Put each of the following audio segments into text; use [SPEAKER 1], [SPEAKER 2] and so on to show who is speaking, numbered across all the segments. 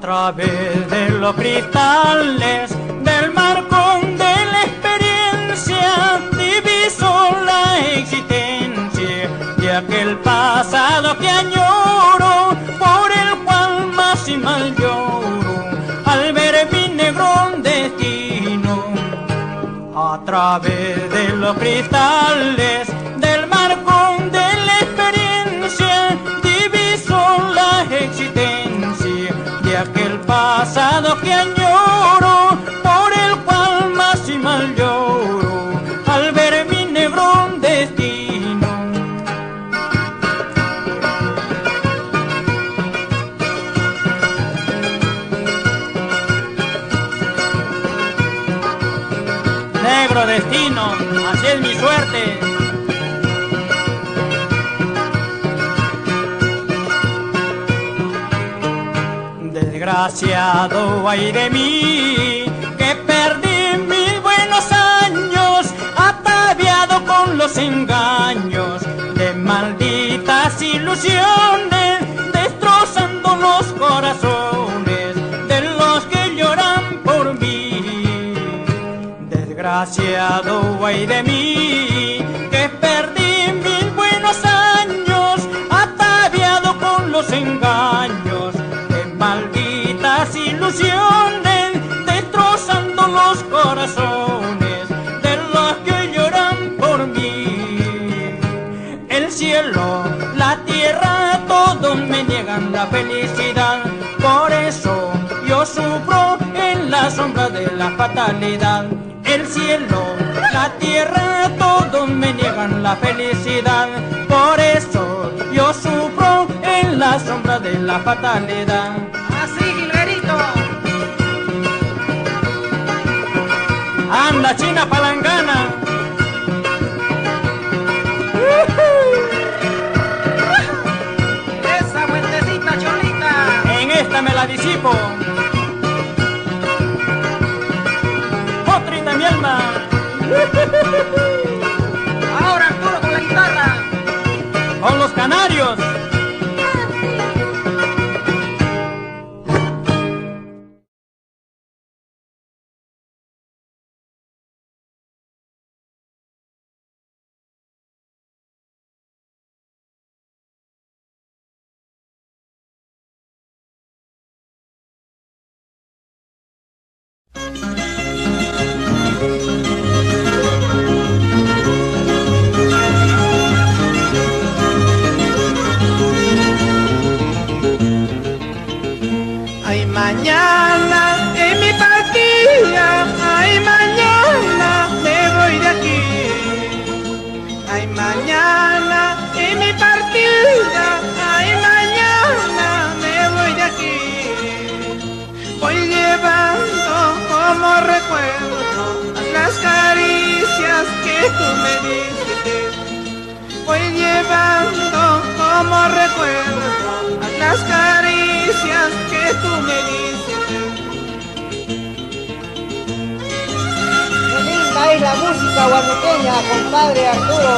[SPEAKER 1] través de los cristales del marcón de la experiencia diviso la existencia de aquel pasado que añoro, por el cual más y mal lloro al ver mi negrón destino. A través de los cristales del marcón de la experiencia diviso la existencia de aquel pasado que añoro, por el cual más y mal lloro al ver mi negrón destino. Negro destino, así es mi suerte. Desgraciado ay de mí, que perdí mis buenos años, ataviado con los engaños de malditas ilusiones, destrozando los corazones de los que lloran por mí. Desgraciado ay de mí, que perdí mis buenos años, ataviado con los engaños de malditas ilusiones, destrozando los corazones de los que hoy lloran por mí. El cielo, la tierra, todos me niegan la felicidad, por eso yo sufro en la sombra de la fatalidad. El cielo, la tierra, todos me niegan la felicidad, por eso yo sufro en la sombra de la fatalidad.
[SPEAKER 2] Así, Gilberito.
[SPEAKER 1] Anda, China Palangana.
[SPEAKER 2] Esa vueltecita, Cholita.
[SPEAKER 1] En esta me la disipo. Potrita mi alma.
[SPEAKER 2] Ahora Arturo con la guitarra.
[SPEAKER 1] Con los canarios.
[SPEAKER 3] Ay, mañana es mi partida, ay, mañana me voy de aquí. Ay, mañana es mi partida, ay, mañana me voy de aquí. Voy llevando como recuerdo las caricias que tú me diste. Voy llevando como recuerdo las caricias que tú me diste.
[SPEAKER 2] Qué linda es la música guatequeña, compadre Arturo.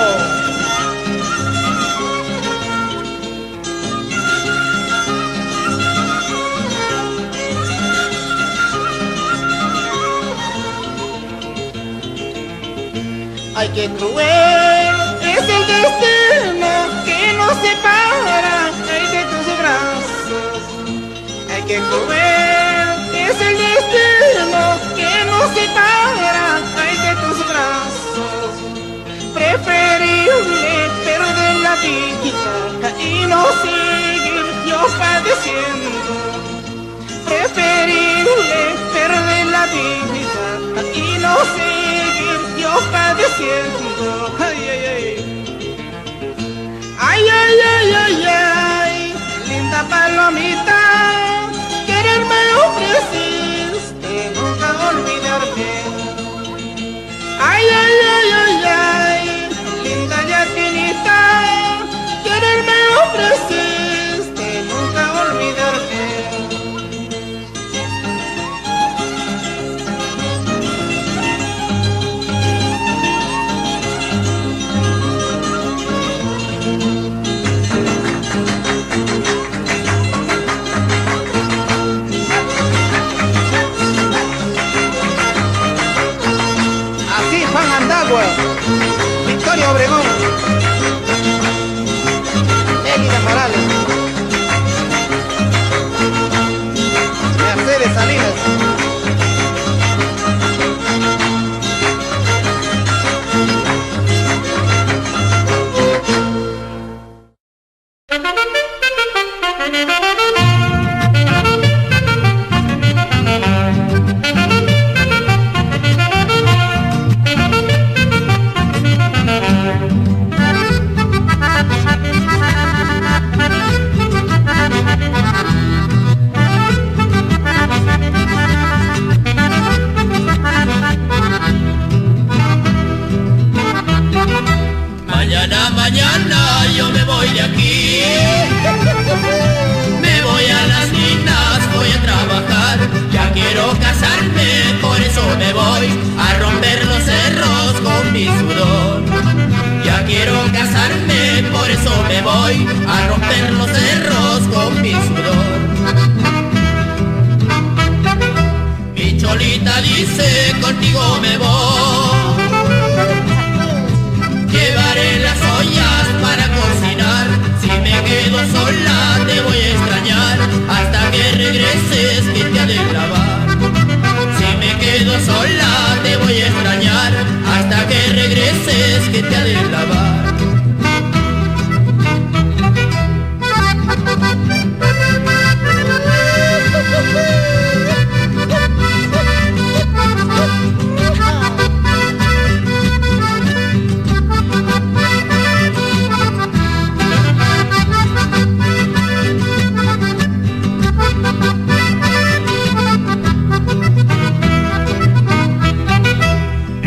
[SPEAKER 3] Ay, qué cruel es el destino que nos separa, ay, de tus brazos. Ay, qué cruel es el destino que nos separa, ay, de tus brazos. Preferible perder la vida y no seguir yo padeciendo. Preferible perder la vida y no seguir yo padeciendo. Ay, ay, ay. Ay, ay, ay, ay, ay, linda palomita, quererme ofreciste, nunca olvidarme. Ay, ay, ay, ay, ay, linda yaquinita, quererme ofreciste, nunca olvidarme.
[SPEAKER 4] Mañana yo me voy de aquí, me voy a las minas, voy a trabajar, ya quiero casarme, por eso me voy a romper los cerros con mi sudor. Ya quiero casarme, por eso me voy a romper los cerros con mi sudor. Mi cholita dice, contigo me voy. Llevaré las ollas para cocinar. Si me quedo sola te voy a extrañar hasta que regreses que te ha de lavar. Si me quedo sola te voy a extrañar hasta que regreses que te ha de lavar.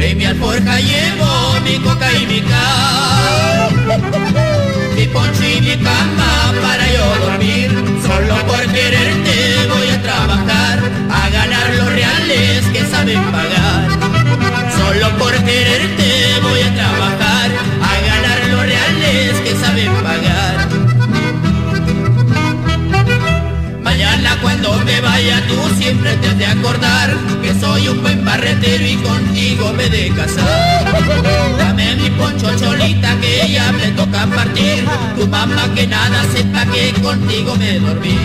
[SPEAKER 4] En mi alforja llevo mi coca y mi cal, mi poncho y mi cama para yo dormir. Solo por quererte voy a trabajar, a ganar los reales que saben pagar. Solo por quererte voy a trabajar, a ganar los reales que saben pagar. Mañana cuando me vaya tú siempre te has de acordar que soy un buen barretero y contigo me he de casar. Dame mi poncho cholita que ya me toca partir, tu mamá que nada sepa que contigo me dormí.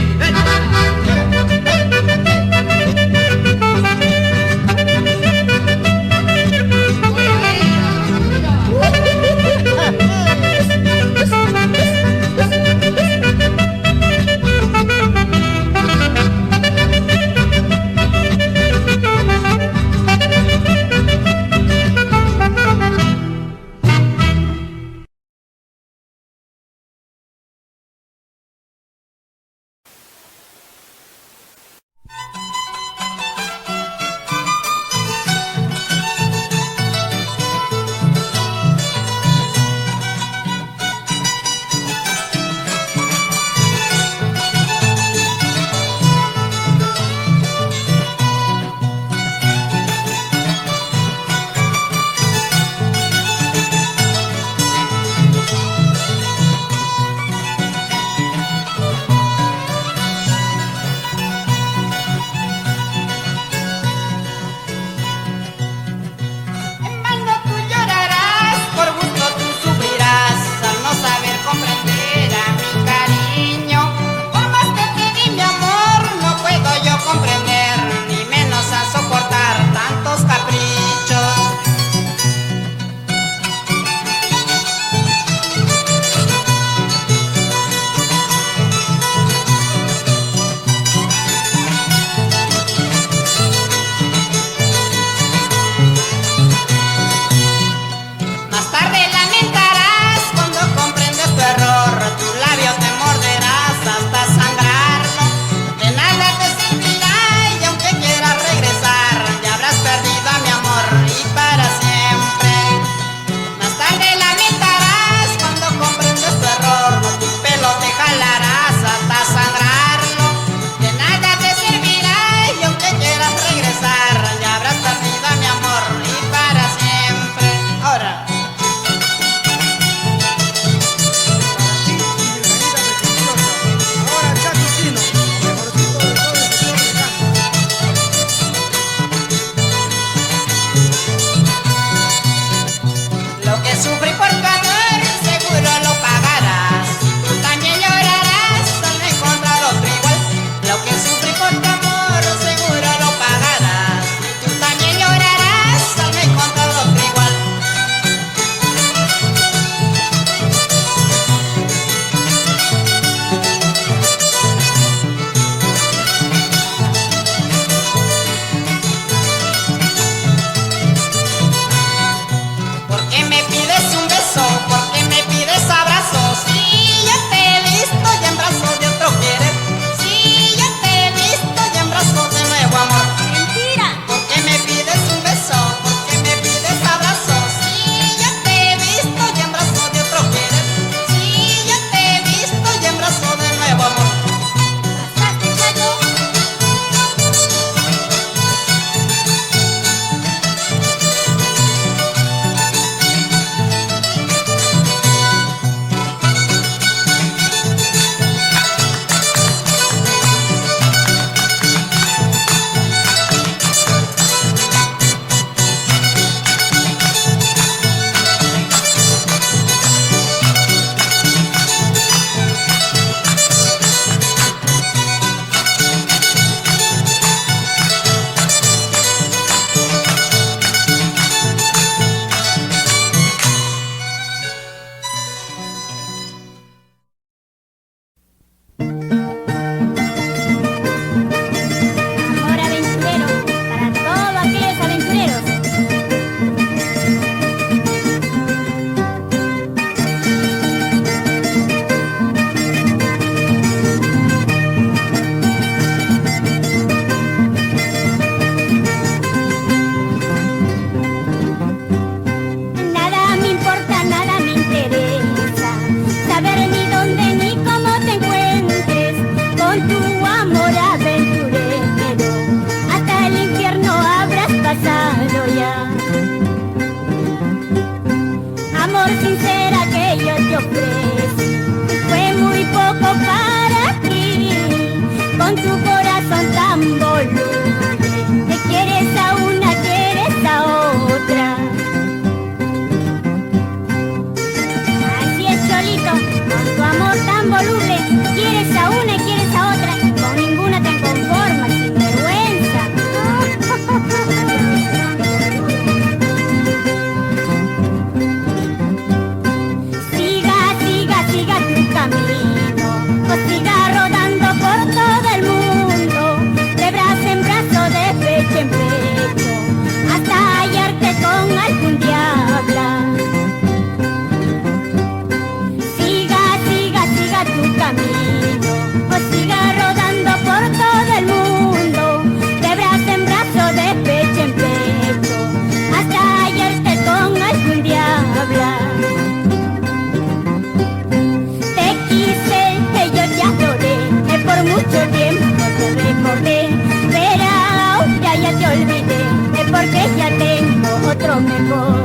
[SPEAKER 5] con tu corazón tan voluble. Te quieres a una, quieres a otra. Así es, Cholito, con tu amor tan voluble, quieres a una y quieres a otra. Con ninguna te conformas, sin vergüenza. Siga, siga, siga tu camino, o siga rodando por todo el mundo, de brazo en brazo, de pecho en pecho, hasta hallarte con algún diabla. Siga, siga, siga tu camino, o siga rodando por todo el mundo, de brazo en brazo, de pecho en pecho, hasta hallarte con algún diabla. Te quise, que yo te adoré, que por mucho tiempo te recordé, pero ahora ya te olvidé, porque ya tengo otro mejor.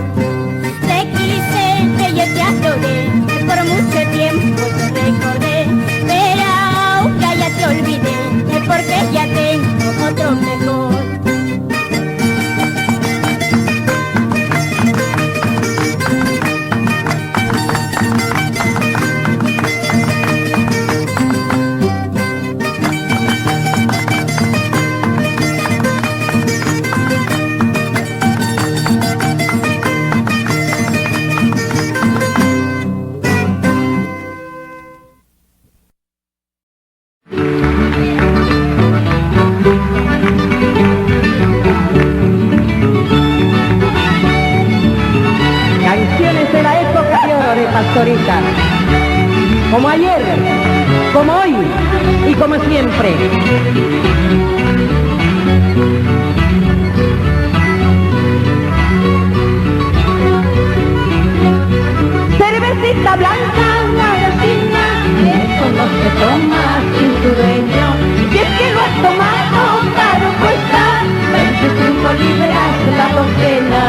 [SPEAKER 5] Te quise, que yo te adoré, que por mucho tiempo te recordé, pero ahora ya te olvidé, porque ya tengo otro mejor.
[SPEAKER 6] Canciones de la época de oro de Pastorita, como ayer, como hoy y como siempre. Cervecita blanca, una vecina, eso no se toma sin su dueño. Si es que lo has tomado, caro cuesta, 25 libras la docena.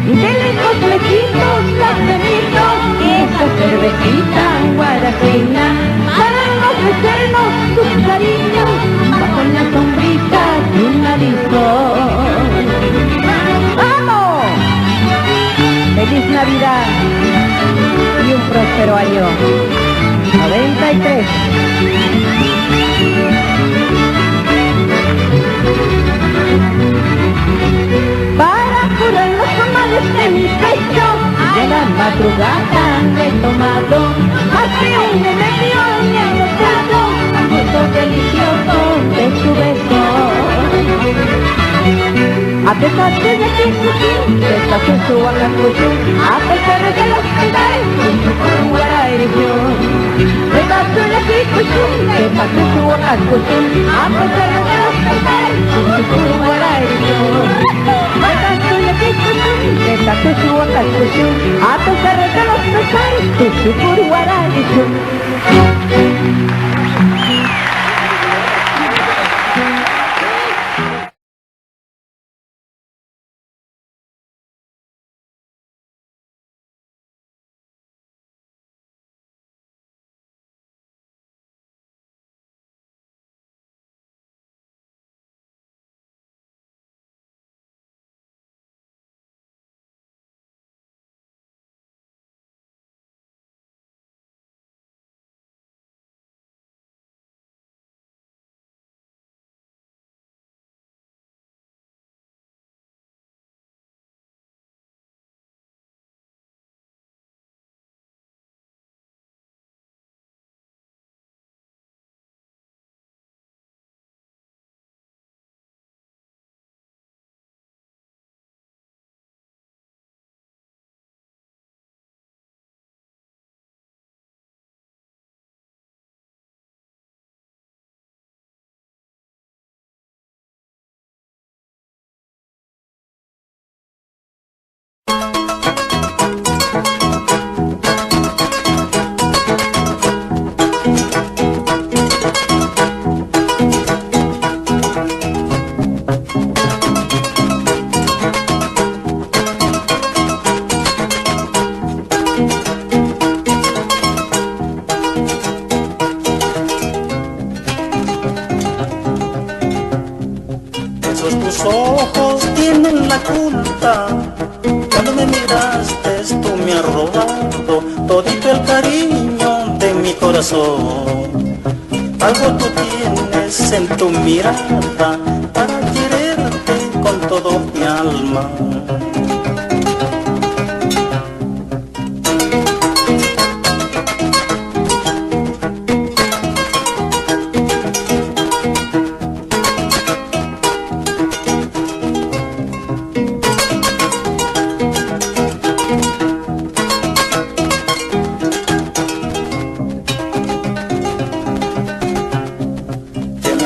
[SPEAKER 6] De lejos lejitos, los benitos, esa cervecita guaracena, para ofrecernos sus cariños, bajo la sombrita de un horizonte. ¡Vamos! ¡Feliz Navidad! Y un próspero año 93. Para curar los males de mi pecho, de la madrugada he tomado más de un medio y he notado el gusto delicioso de su beso. A pesar de que esta se suba la cuestión, a pesar de los cantares, su guara erección. Regazo la cuestión, que se suba la cuestión, a pesar de los cantares, su guara erección. Regazo la cuestión, que se suba la cuestión, a pesar de los cantares, su guara erección.
[SPEAKER 7] ojos tienen la culpa. Cuando me miraste tú me has robado todito el cariño de mi corazón. Algo tú tienes en tu mirada para quererte con todo mi alma.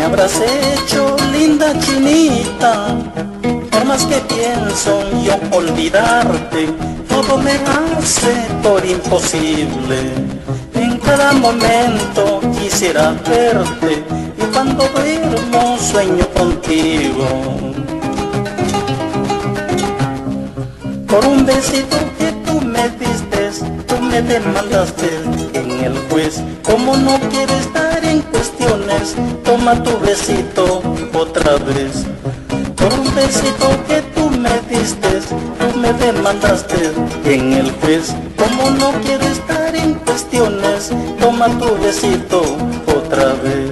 [SPEAKER 7] Habrás hecho, linda chinita, por más que pienso yo olvidarte, todo me hace por imposible. En cada momento quisiera verte y cuando duermo sueño contigo. Por un besito que tú me diste, tú me demandaste en el juez. Como no quieres estar en cuestiones, toma tu besito otra vez. Por un besito que tú me diste, tú me demandaste en el juez. Como no quieres estar en cuestiones, toma tu besito otra vez.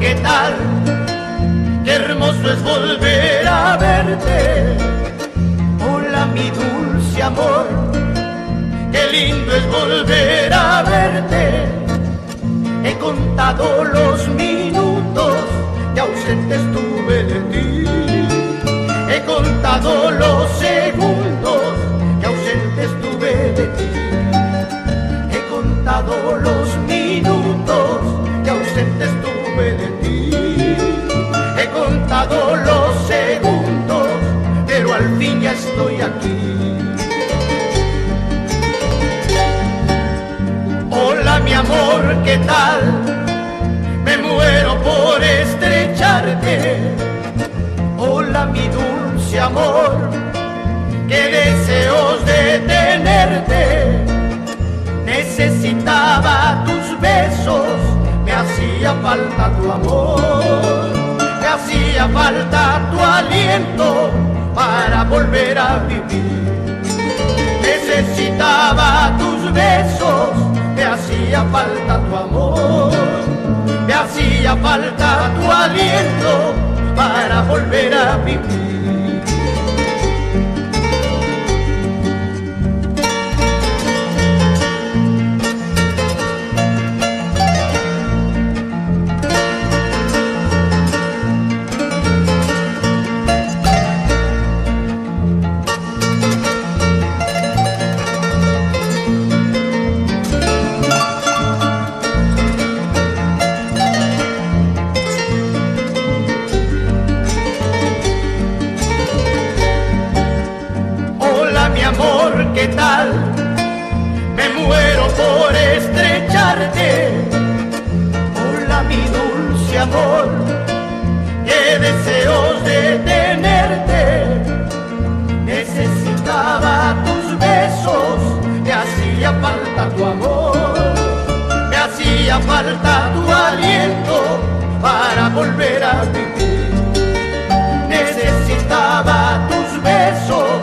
[SPEAKER 4] ¿Qué tal? Qué hermoso es volver a verte. Hola mi dulce amor, qué lindo es volver a verte. He contado los minutos que ausente estuve de ti. He contado los segundos que ausente estuve de ti. He contado los minutos que ausente estuve de ti. He contado los segundos, pero al fin ya estoy aquí. Hola mi amor, ¿qué tal? Me muero por estrecharte. Hola mi dulce amor, qué deseos de tenerte. Necesitaba tus besos, me hacía falta tu amor, me hacía falta tu aliento para volver a vivir. Necesitaba tus besos, me hacía falta tu amor, me hacía falta tu aliento para volver a vivir. ¿Qué tal? Me muero por estrecharte. Hola mi dulce amor, qué deseos de tenerte. Necesitaba tus besos, me hacía falta tu amor, me hacía falta tu aliento para volver a vivir. Necesitaba tus besos,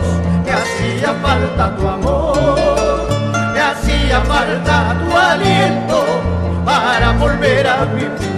[SPEAKER 3] falta tu amor, me hacía falta tu aliento para volver a vivir.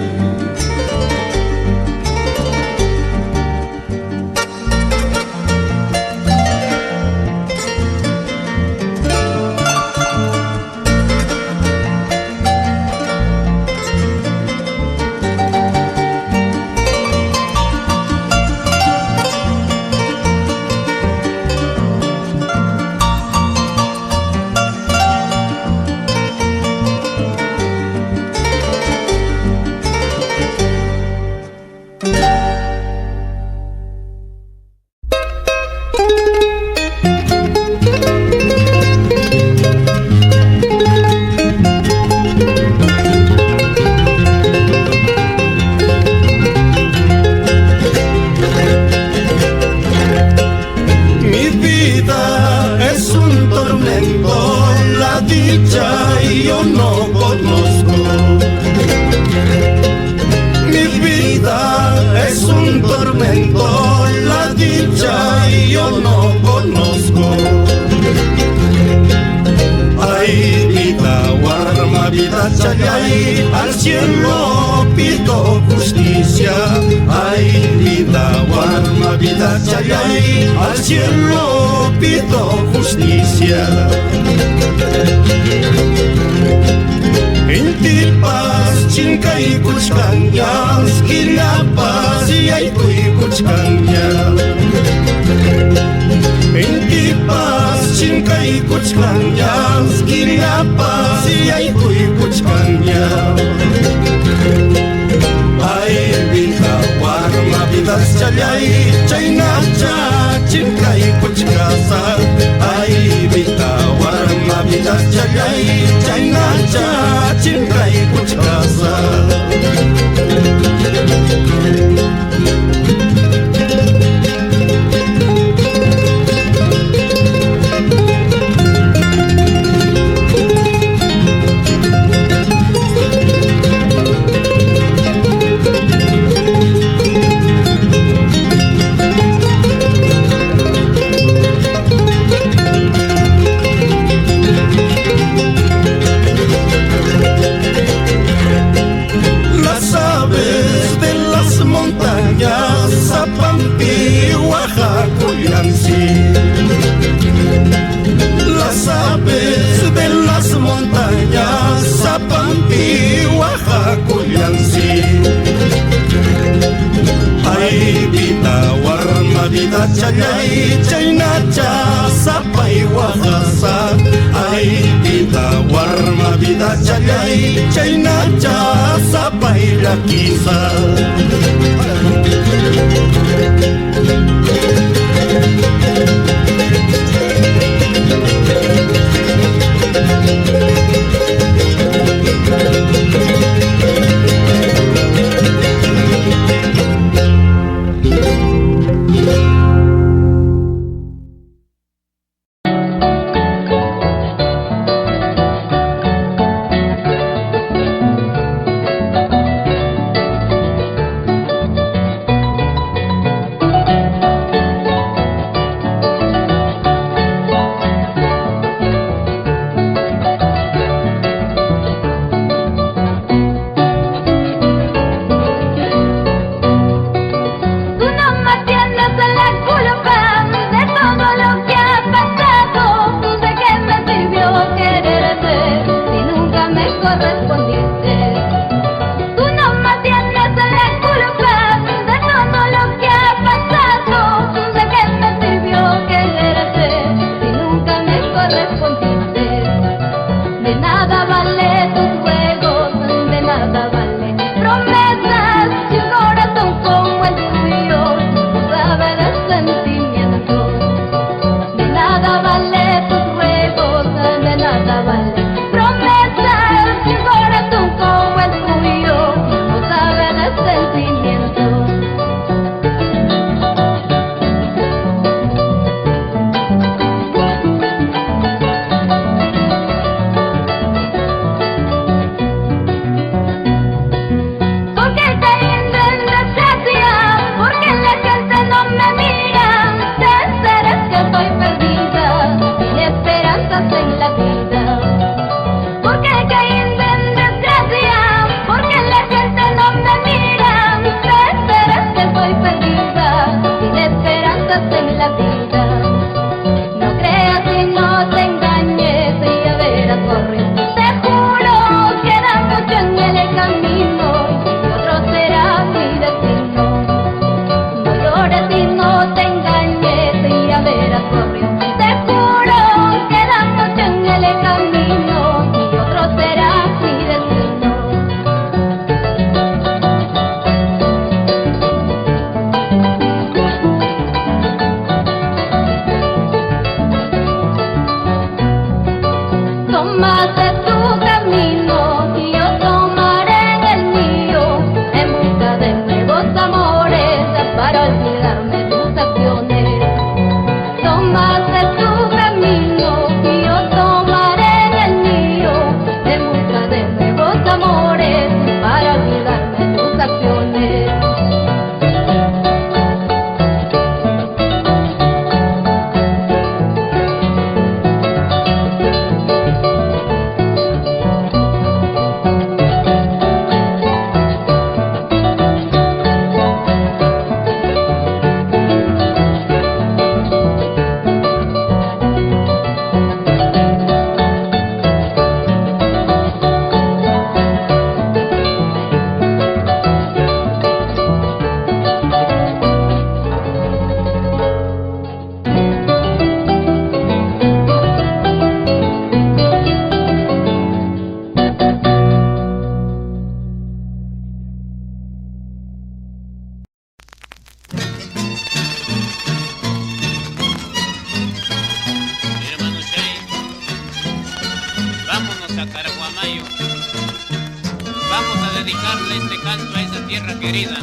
[SPEAKER 4] tierra querida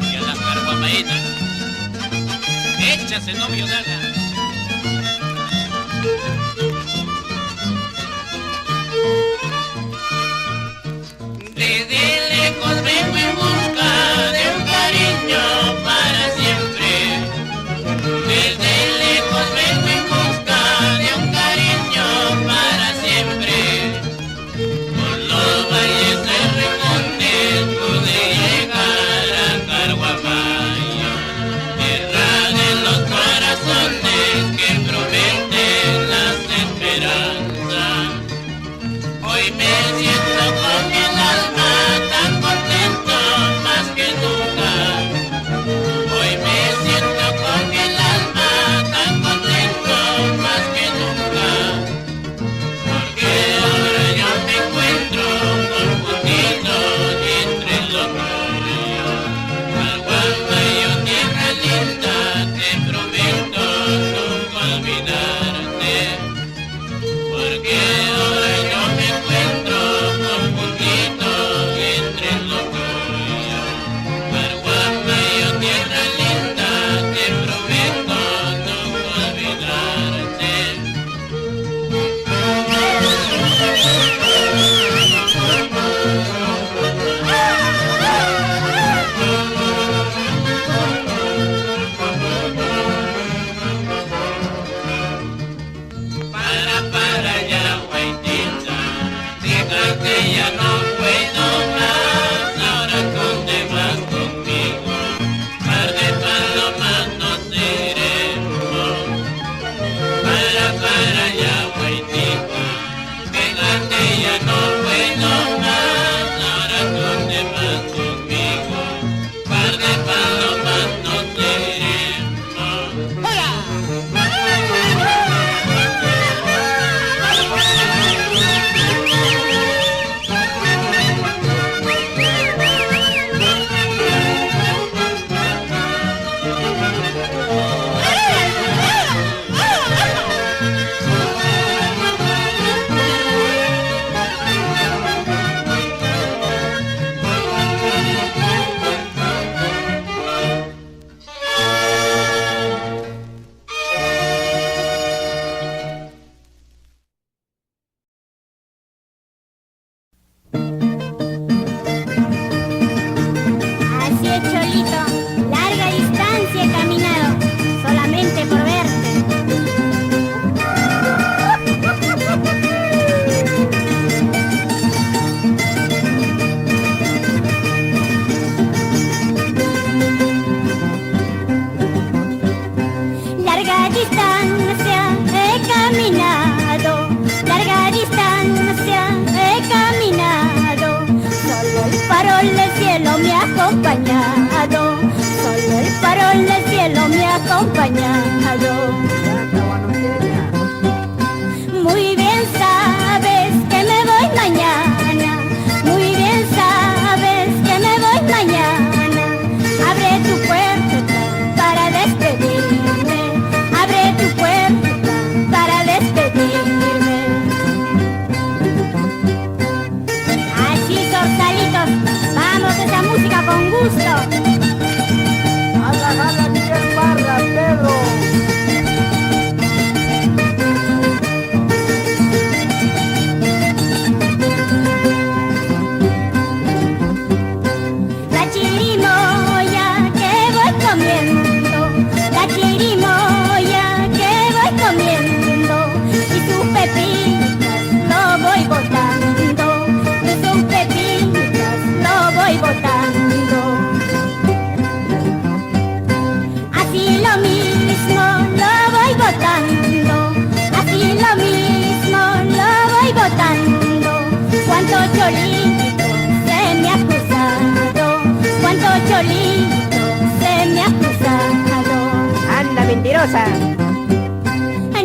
[SPEAKER 4] y a las carguamainas, hechas en novio daga. Desde lejos vengo en busca de un cariño para siempre. Desde lejos vengo en busca de un cariño para siempre. Por los valles de Recondes pude llegar a Carguamaya, tierra de los corazones que prometen las esperanzas. Hoy me siento con el alma tan contento más que nunca. Hoy me siento con el alma tan contento más que nunca. Porque ahora yo me encuentro confundido entre los ríos. Carguamayo, tierra linda, te prometo nunca olvidarte. Porque ahora yo me encuentro confundido entre los ríos. Carguamayo, tierra linda, te prometo nunca olvidarte. Para allá, guaitita, diga que ya no puedo más, ahora ¿dónde vas conmigo? Par de palomas nos iremos. Para allá, guaitita, diga que ya no puedo más, ahora ¿dónde vas conmigo? Par de palomas nos iremos.
[SPEAKER 5] Así es, Cholito, larga distancia he caminado, solamente por verte. Larga distancia he caminado, larga distancia he caminado, solo el farol del cielo me ha acompañado, solo el farol del cielo me ha acompañado. Muy bien sabes que me voy mañana, muy bien sabes que me voy mañana. Abre tu puerta para despedirme, abre tu puerta para despedirme. Así, Sorsalitos, vamos a esa música con gusto.
[SPEAKER 2] ¡Jala, jala, Miguel Parra, Pedro!
[SPEAKER 5] La chirimoya que voy comiendo, la chirimoya que voy comiendo, y sus pepitas lo voy botando, y sus pepitas lo voy botando. Así lo mismo lo voy botando, así lo mismo lo voy botando. Cuánto cholito se me ha cruzado, cuánto cholito se me ha cruzado.
[SPEAKER 6] Anda, mentirosa.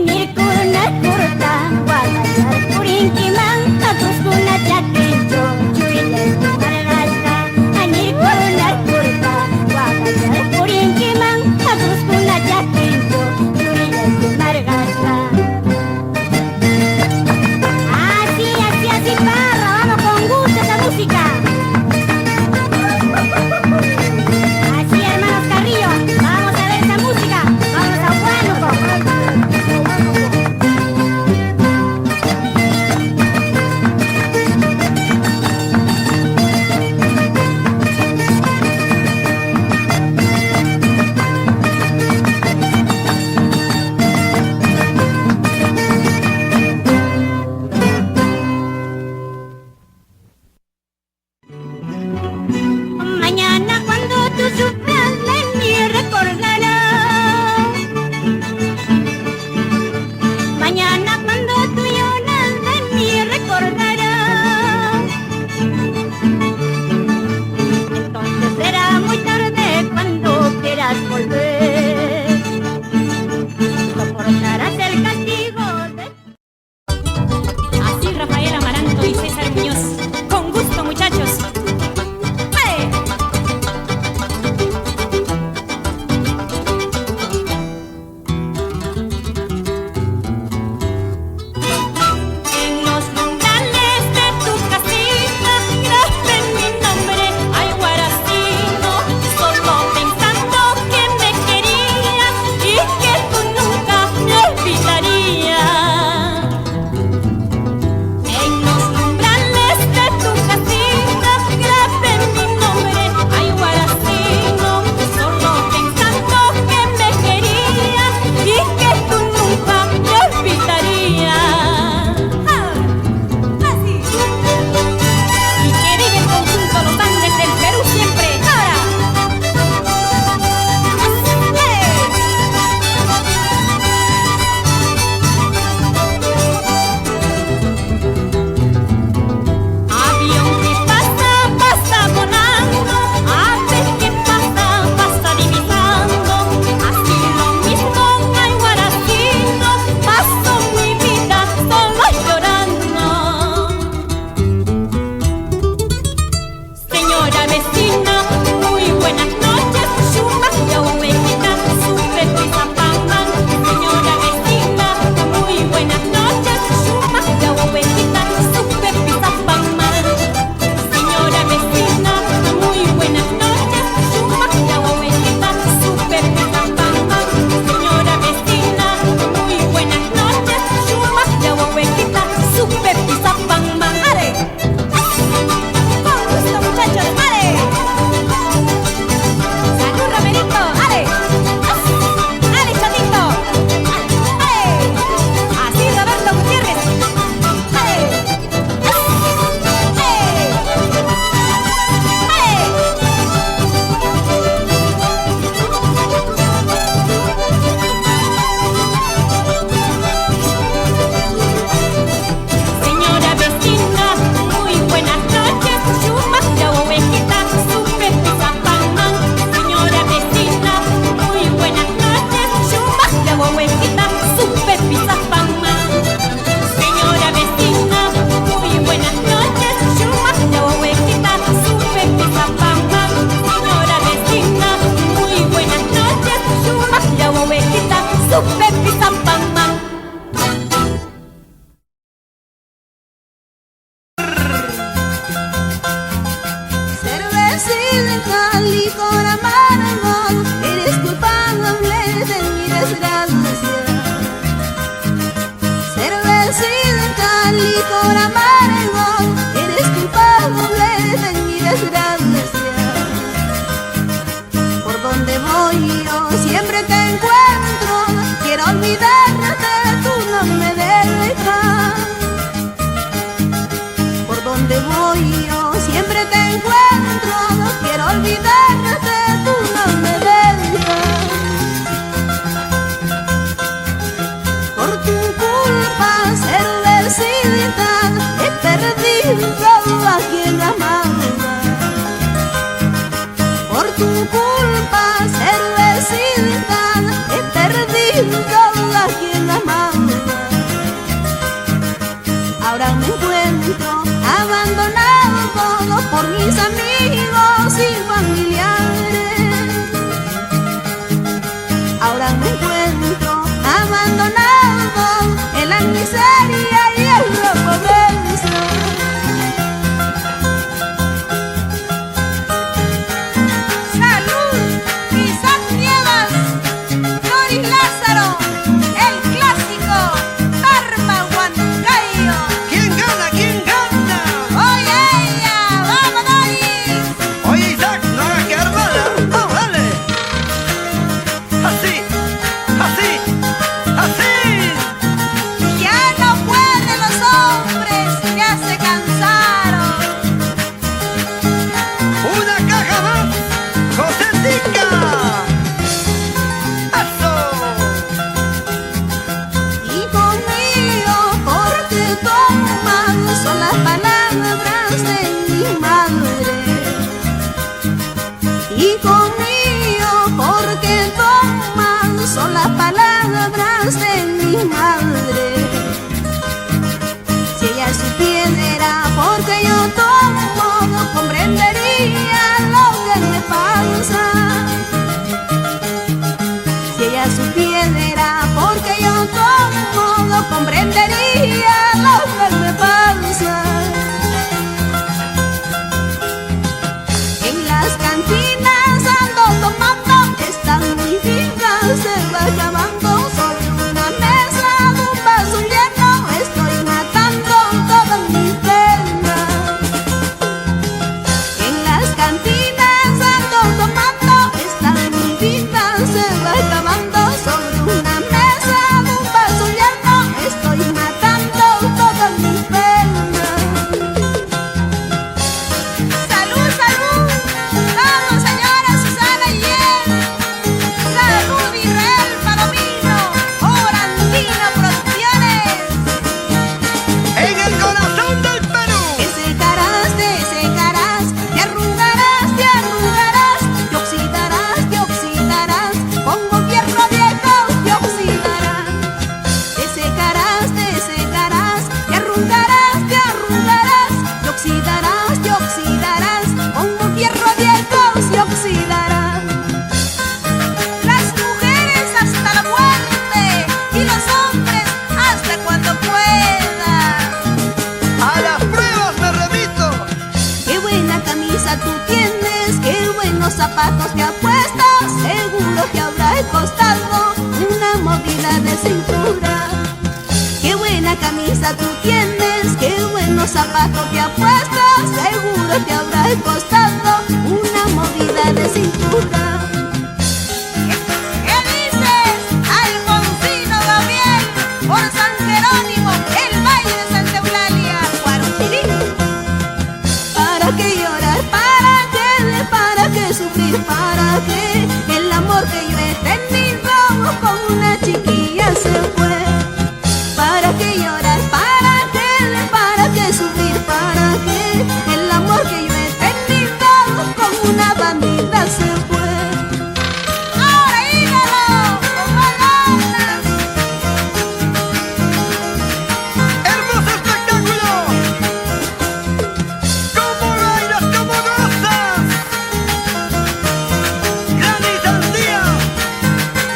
[SPEAKER 5] Nirkuna kurta, wakayar kurinkiman, akuskuna chakincho, chuile kumaragasta. Nirkuna kurta, wakayar kurinkiman, akuskuna chakincho, chuile kumaragasta. Así, así, así, Parra, vamos con gusto esa música. sufras de mí recordarás. Mañana cuando tú lloras de mí recordarás. Entonces será muy tarde cuando quieras volver. Soportarás el castigo de...
[SPEAKER 8] Así Rafael Amaranto y César Muñoz. Con gusto, muchachos. ¡Vale! En los umbrales de tu casita grabé mi nombre al guaracino, solo pensando que me querías y que tú nunca me olvidarías. En los umbrales de tu casita grabé mi nombre al guaracino, solo pensando que me querías y que tú nunca me olvidarías. Así. Y que vive el conjunto Los Andes del Perú siempre. Ahora. Avión que pasa, pasa volando, aves que pasa, pasa divisando. Así lo mismo al guaracino, paso mi vida solo llorando. Señora vecina, muy buenas noches, chumas y ovejita, sube Tizapamán. Señora vecina, muy buenas noches, chumas y ovejita, sube Tizapamán. Señora vecina, muy buenas noches, chumas y ovejita, sube Tizapamán. Señora vecina, muy buenas noches, chumas y ovejita, sube Tizapamán. ¡Ale! Con gusto, muchachos, ¡ale! ¡Salud, Romerito! ¡Ale! ¡Ale, Chatito! ¡Ale! Así, Roberto Gutiérrez. ¡Ale! Señora vecina, muy buenas noches, chumas y ovejita, sube Tizapamán. Señora vecina, muy buenas noches, chumas y ovejita, sube Tizapamán. Señora vecina, muy buenas noches, chumas y ovejita, sube Tizapamán. Señora vecina, muy buenas noches, chumas y ovejita, sube Tizapamán.
[SPEAKER 6] Cervecita, licor amargo, eres culpable de mi desgracia. Cervecita, licor amargo, eres culpable de mi desgracia. Por donde voy yo, siempre te encuentro, quiero olvidarte, tú no me dejas. Por donde voy yo, siempre te encuentro, quiero olvidarte, tú no me dejas. Por tu culpa, cervecita, he perdido a quien amaba. Por tu culpa, cervecita, he perdido a quien amaba. Ahora me encuentro abandonado por mis amigos y familiares. Ahora me encuentro abandonado en la miseria y en la pobreza. ¡Salud! Isaac Nieves, Doris Lázaro, el clásico Parma Huancayo.
[SPEAKER 3] ¿Quién gana? ¿Quién gana?
[SPEAKER 6] ¡Oye ella! ¡Vamos, Doris!
[SPEAKER 3] Oye, Isaac, no hagas quedar mala. ¡Oh, dale! Así, así, así.
[SPEAKER 6] ¡Ya no
[SPEAKER 8] hijo mío, porque tomas son las palabras de mi madre. Si ella supiera porque yo tomo, no comprendería lo que me pasa. Si ella supiera porque yo tomo, no comprendería lo que me pasa. En las cantinas ando tomando, esta mi vida se va acabando. Sobre una mesa de un vaso lleno estoy matando toda mi pena. En las cantinas ando tomando, esta mi vida se va acabando. Sobre una mesa de un vaso lleno estoy matando toda mi pena. Salud, salud, vamos señora Susana y él. Salud Israel Palomino, Orandino Producciones.
[SPEAKER 2] En el corazón del Perú.
[SPEAKER 8] Te secarás, te arrugarás, te oxidarás, como hierro viejo te oxidarás. Te secarás, te arrugarás, te oxidarás, como hierro viejo se oxidará. Las mujeres hasta la muerte y los hombres hasta cuando puedan.
[SPEAKER 2] A las pruebas me remito.
[SPEAKER 8] Qué buena camisa tú tienes, qué buenos zapatos te has puesto. Seguro que habrá costado una mordida de cintura. Qué buena camisa tú tienes, qué buenos zapatos te has puesto. Seguro te habrá costado una mordida de cintura. ¿Qué dices, Alfonsino Gabriel? Por San Jerónimo, el baile de Santa Eulalia, Guarochirí. ¿Para qué llorar? ¿Para qué sufrir? ¿Para qué? El amor que yo he tenido con una chiquilla se fue. ¿Para qué llorar? ¿Para qué sufrir? ¿Para qué? El amor que yo he tenido con una bandida se fue. ¡Ahora ídolo! ¡Como ganas!
[SPEAKER 2] Hermoso espectáculo. ¿Cómo bailas? ¿Cómo gozas? Gladys Andía,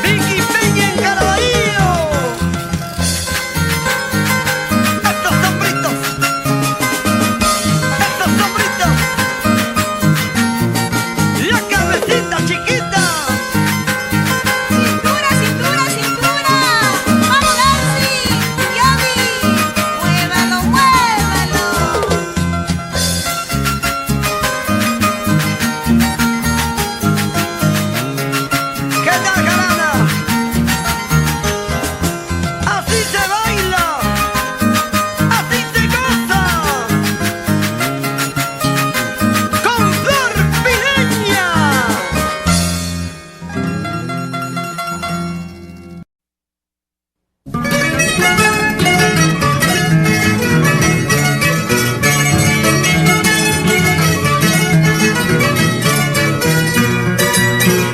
[SPEAKER 2] Vicky Peña en Caraballo. Estos sombritos. La cabecita chiquita.
[SPEAKER 8] ¡Cintura, cintura, cintura! ¡Vamos, Nancy! ¡Yogi! ¡Muévalo, muévalo!
[SPEAKER 2] ¿Qué tal, Jarana? Así se baila, así se goza, con Flor Pireña.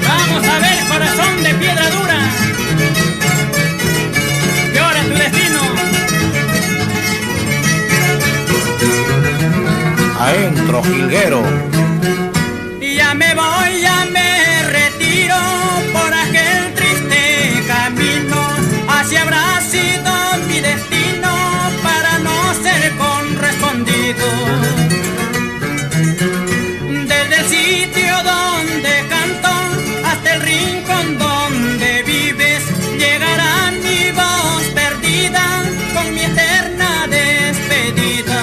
[SPEAKER 1] Vamos a ver, corazón de piedra dura. Llora tu destino.
[SPEAKER 9] Adentro, jilguero.
[SPEAKER 1] Y ya me voy, ya me retiro por aquel triste camino. Así habrá sido mi destino para no ser correspondido. Desde el sitio donde canto hasta el rincón donde vives, llegará mi voz perdida con mi eterna despedida.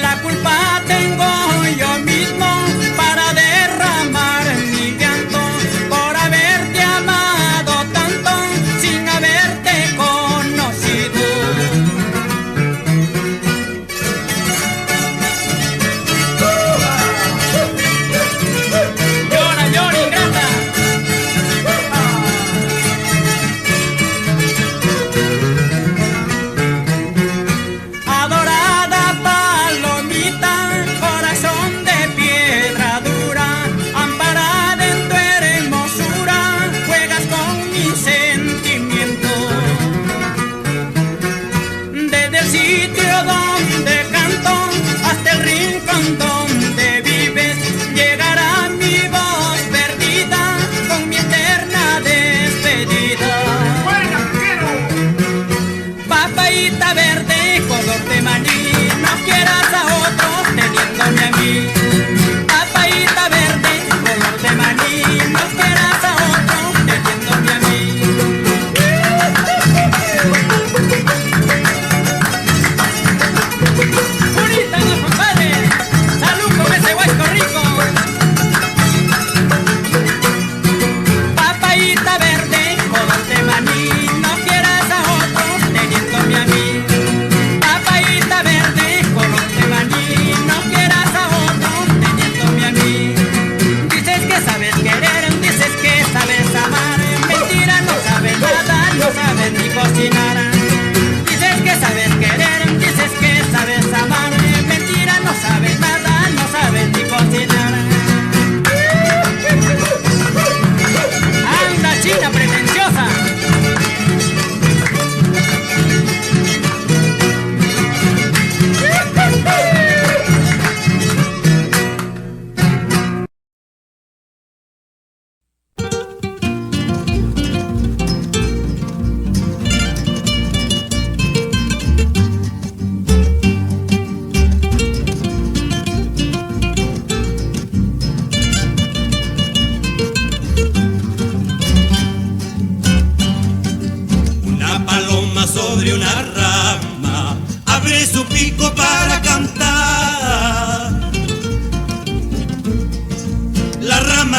[SPEAKER 1] La culpa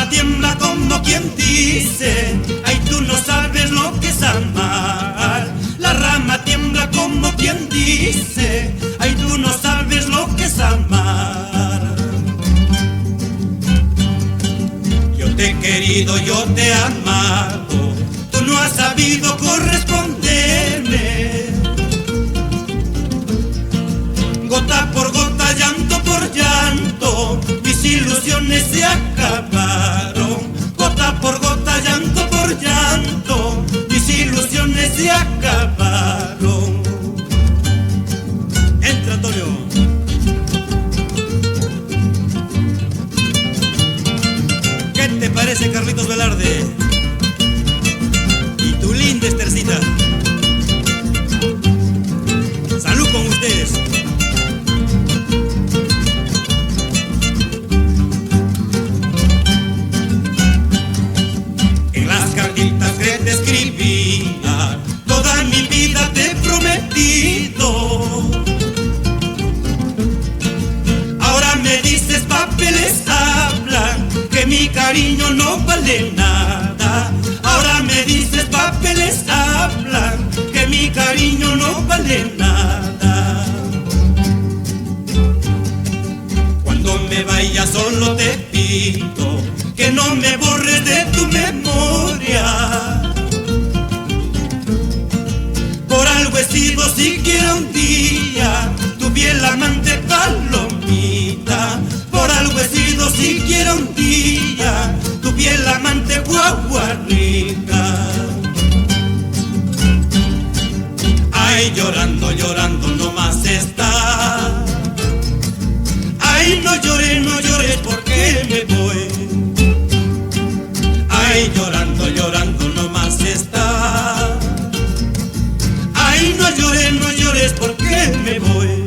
[SPEAKER 4] rama tiembla como quien dice, ay, tú no sabes lo que es amar. La rama tiembla como quien dice, ay, tú no sabes lo que es amar. Yo te he querido, yo te he amado, tú no has sabido corresponderme. Gota por gota, llanto por llanto, mis ilusiones se acabaron. Gota por gota, llanto por llanto, mis ilusiones se acabaron. Entra, Antonio. ¿Qué te parece, Carlitos Velarde? Y tu linda Estercita. Salud con ustedes. Que te escribía, toda mi vida te he prometido. Ahora me dices papeles hablan, que mi cariño no vale nada. Ahora me dices papeles hablan, que mi cariño no vale nada. Cuando me vaya solo te pido que no me borres de tu memoria. Por algo he sido siquiera un día tu fiel amante palomita. Por algo he sido siquiera un día tu fiel amante guagua rica. Ay, llorando, llorando nomás está. Ay, no llores, no llores porque me voy. Ay, llorando, llorando nomás está. Ay, no llores porque me voy.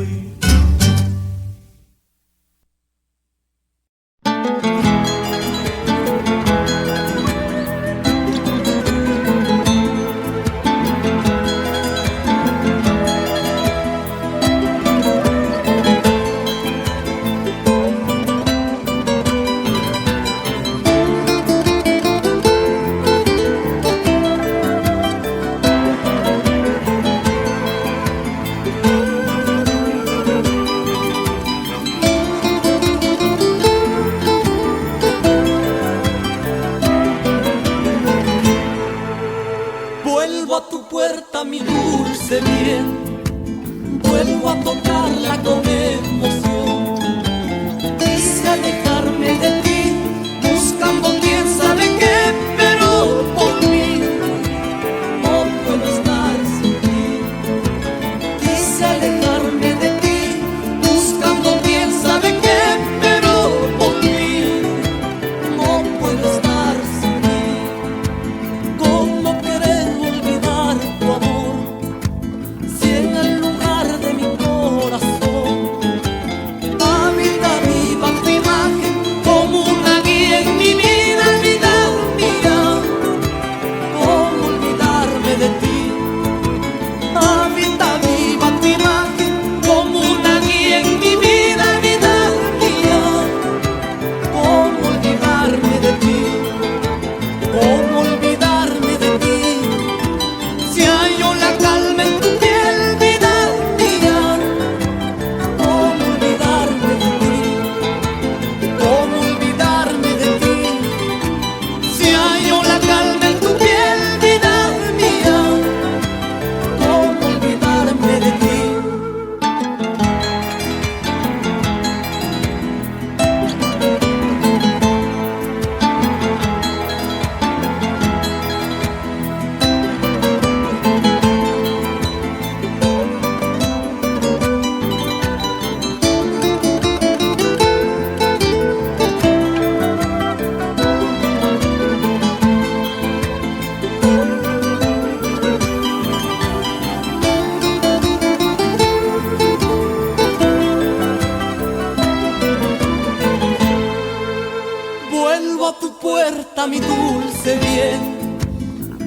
[SPEAKER 10] puerta, mi dulce bien,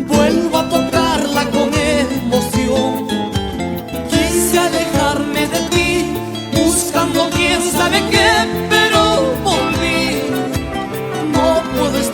[SPEAKER 10] vuelvo a tocarla con emoción. Quise alejarme de ti, buscando quién sabe qué, pero volví. No puedo estar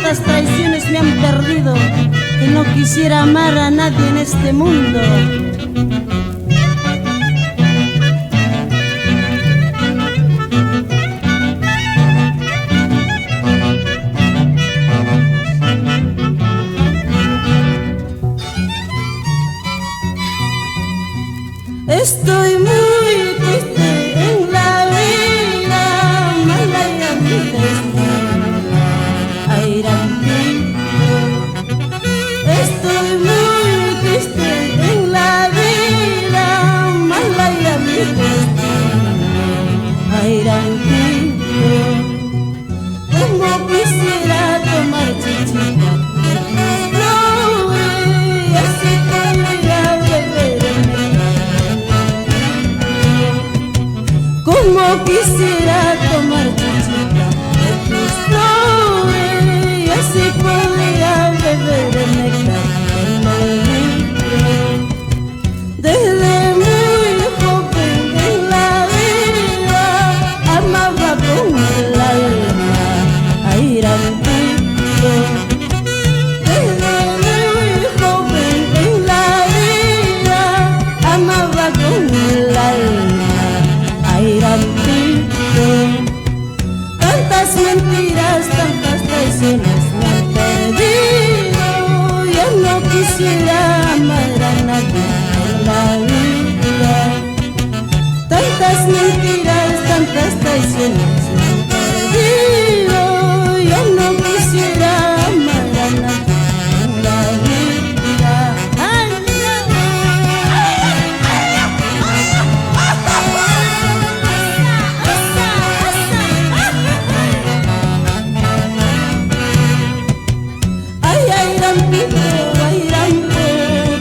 [SPEAKER 11] tantas traiciones me han perdido que no quisiera amar a nadie en este mundo. Estoy muy triste en la vida, mala y a mi destino, airantito. Estoy muy triste en la vida, mala y a mi destino, airantito. Como quisiera tomar chichita, no, y así podría beber. Como quisiera tomar chichita de tus flores y así podría beber el néctar del libro. Desde muy joven en la vida amaba con el alma a ir al río. Desde muy joven en la vida amaba con el alma ir al pico. Tantas mentiras, tantas traiciones me han perdido. Yo no quisiera amar a nadie en la vida. Tantas mentiras, tantas traiciones me han perdido. Yo no quisiera amar a nadie en la vida. ¡Ay,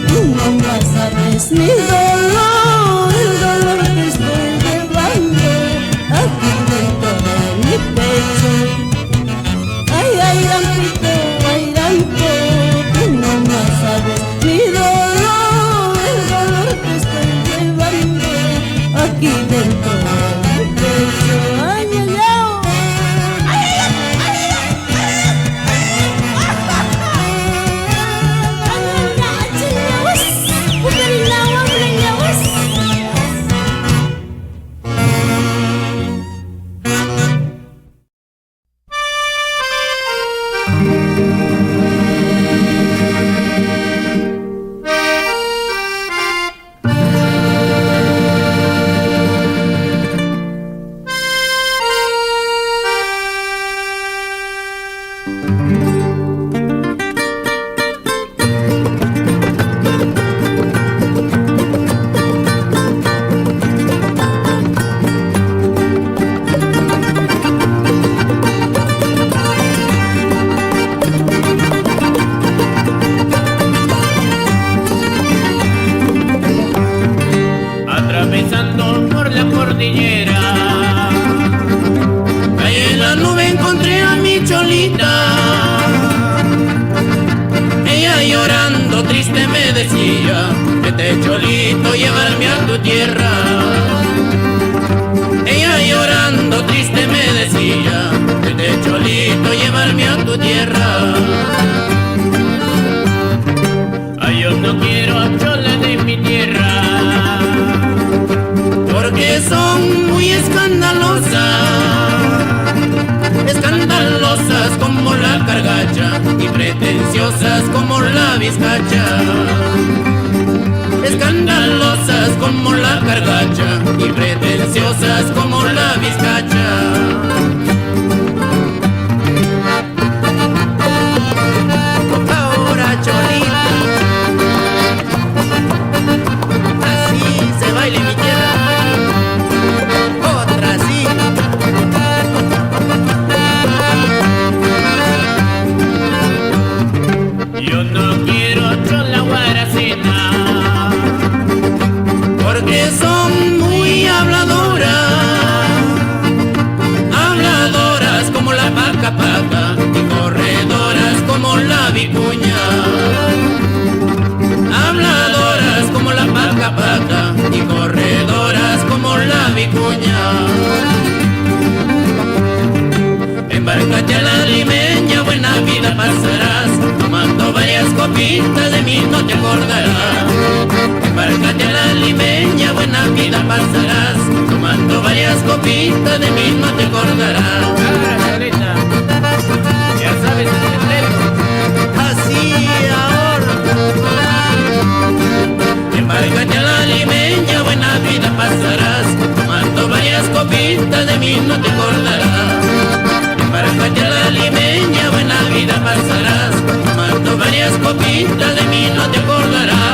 [SPEAKER 11] tú no sabes mi dolor, el dolor que estoy llevando aquí dentro de mi pecho. Ay, Rampito, tú no sabes mi dolor, el dolor que estoy llevando aquí dentro de mi pecho. Ay, ay, ay.
[SPEAKER 4] Atravesando por la cordillera, ahí en la nube encontré a mi cholita. Ella llorando triste me decía: vete, cholito, llevarme a tu tierra. Ella llorando triste me decía: vete, cholito, llevarme a tu tierra. Ay, yo no quiero a chola de mi tierra, porque son muy escandalosas, escandalosas como la cargacha y pretenciosas como la vizcacha. Escandalosas como la cargacha y pretenciosas como la vizcacha. Ahora, cholita, así se baila en mi tierra. Otra sí. Yo no quiero chola guaracena, porque son muy vida pasarás, tomando varias copitas de mí no te acordarás.
[SPEAKER 3] Ya sabes entenderlo.
[SPEAKER 4] Así ahora. Embárgate a la limeña, buena vida pasarás, tomando varias copitas de mí no te acordarás. Embárgate a la limeña, buena vida pasarás, tomando varias copitas de mí no te acordarás.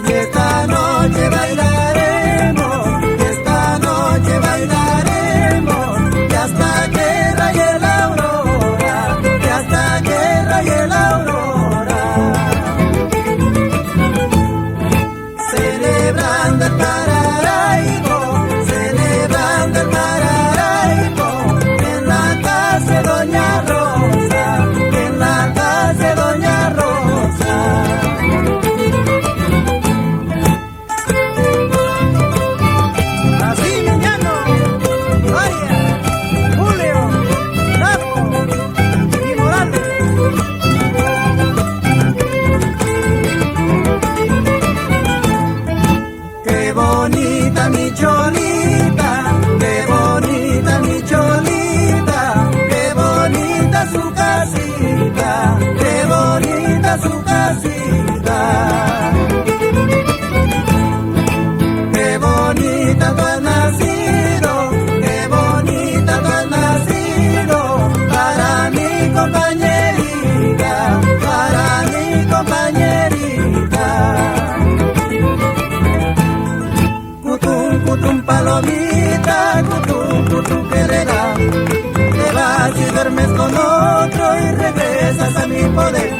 [SPEAKER 12] Esta noche bailaremos, esta noche bailaremos. su casita. Qué bonita tú has nacido, qué bonita tú has nacido, para mi compañerita, para mi compañerita. Cutum, cutum, palomita, cutum, cutum, querida. Te vas y duermes con otro y regresas a mi poder.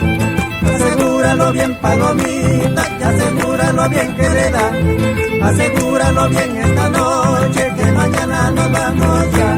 [SPEAKER 12] Asegúralo bien, palomita, y asegúralo bien, querida. Asegúralo bien esta noche, que mañana nos vamos ya.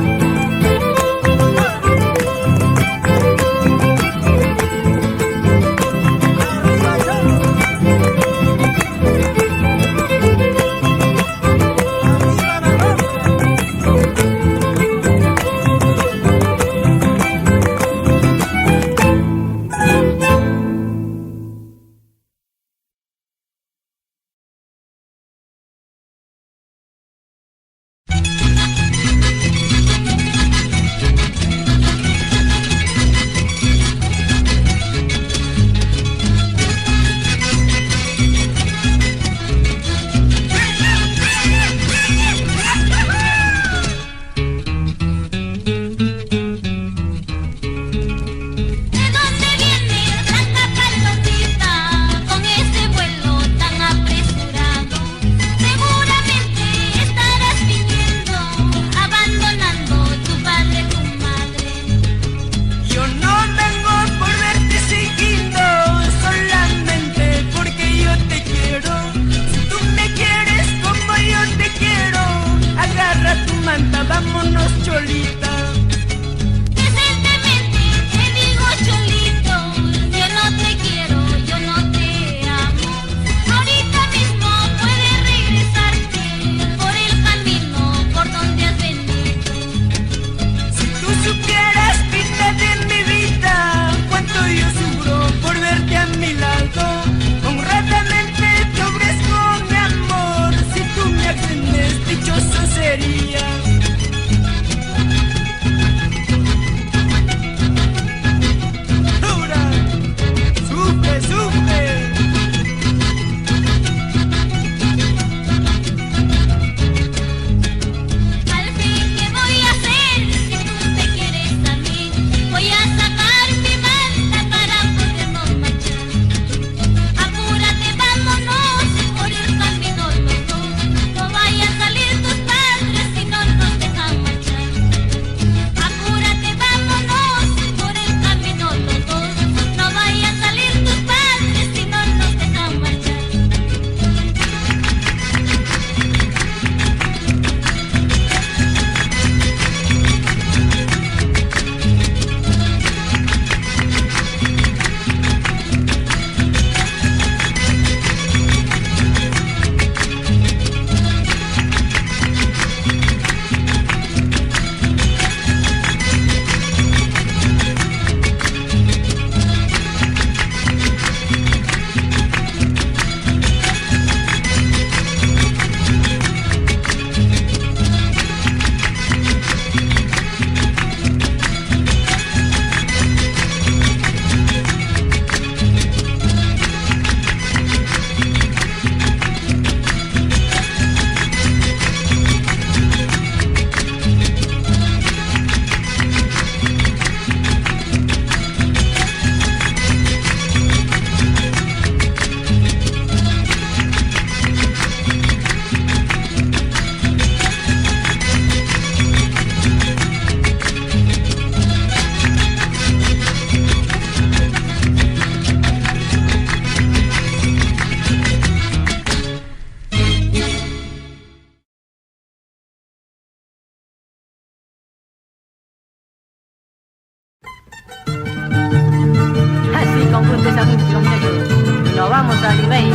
[SPEAKER 13] Nos vamos a Limey,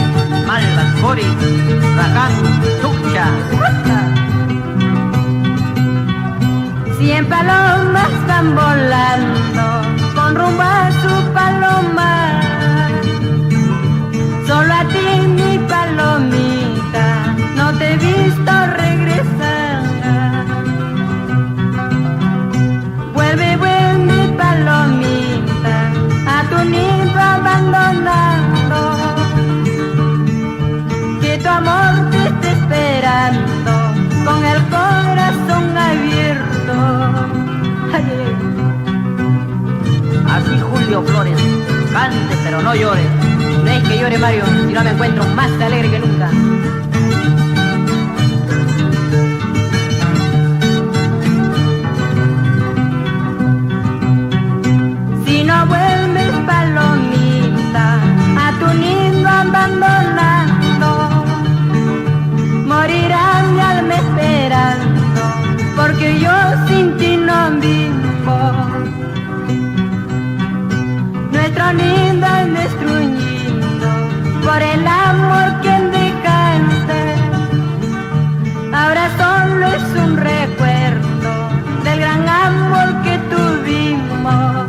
[SPEAKER 13] Malvas, Boris, Raján, Tucha.
[SPEAKER 6] 100 palomas van volando con rumbo a su paloma. Solo a ti, mi palomita, no te he visto regresar. Vuelve, vuelve, mi palomita, a tu nido abandonado. llore, Mario, si no me encuentro más alegre que nunca.
[SPEAKER 5] Si no vuelves, palomita, a tu nido abandonando, morirá mi alma esperando, porque yo sin ti no vivo. Nuestro nido es destruido por el amor que dejaste. Ahora solo es un recuerdo del gran amor que tuvimos.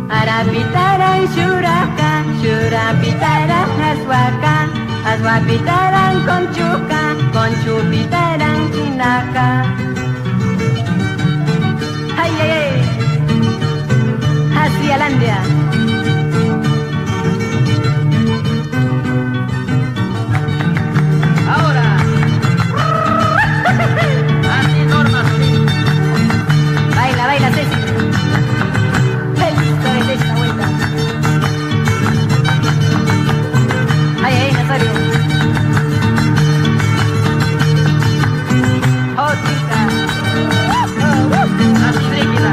[SPEAKER 5] Arapitaran Shurakan, Shurapitaran Aswakan, Aswapitaran Conchucan, Conchupitaran Chinaca. ¡Ay, ay, ay! Hacia Landia.
[SPEAKER 6] Ahora. Así Norma.
[SPEAKER 5] Baila, baila, Ceci. Esta es esta vuelta. Ay, ay, Nazario. Oh, chica. Así, Brígida.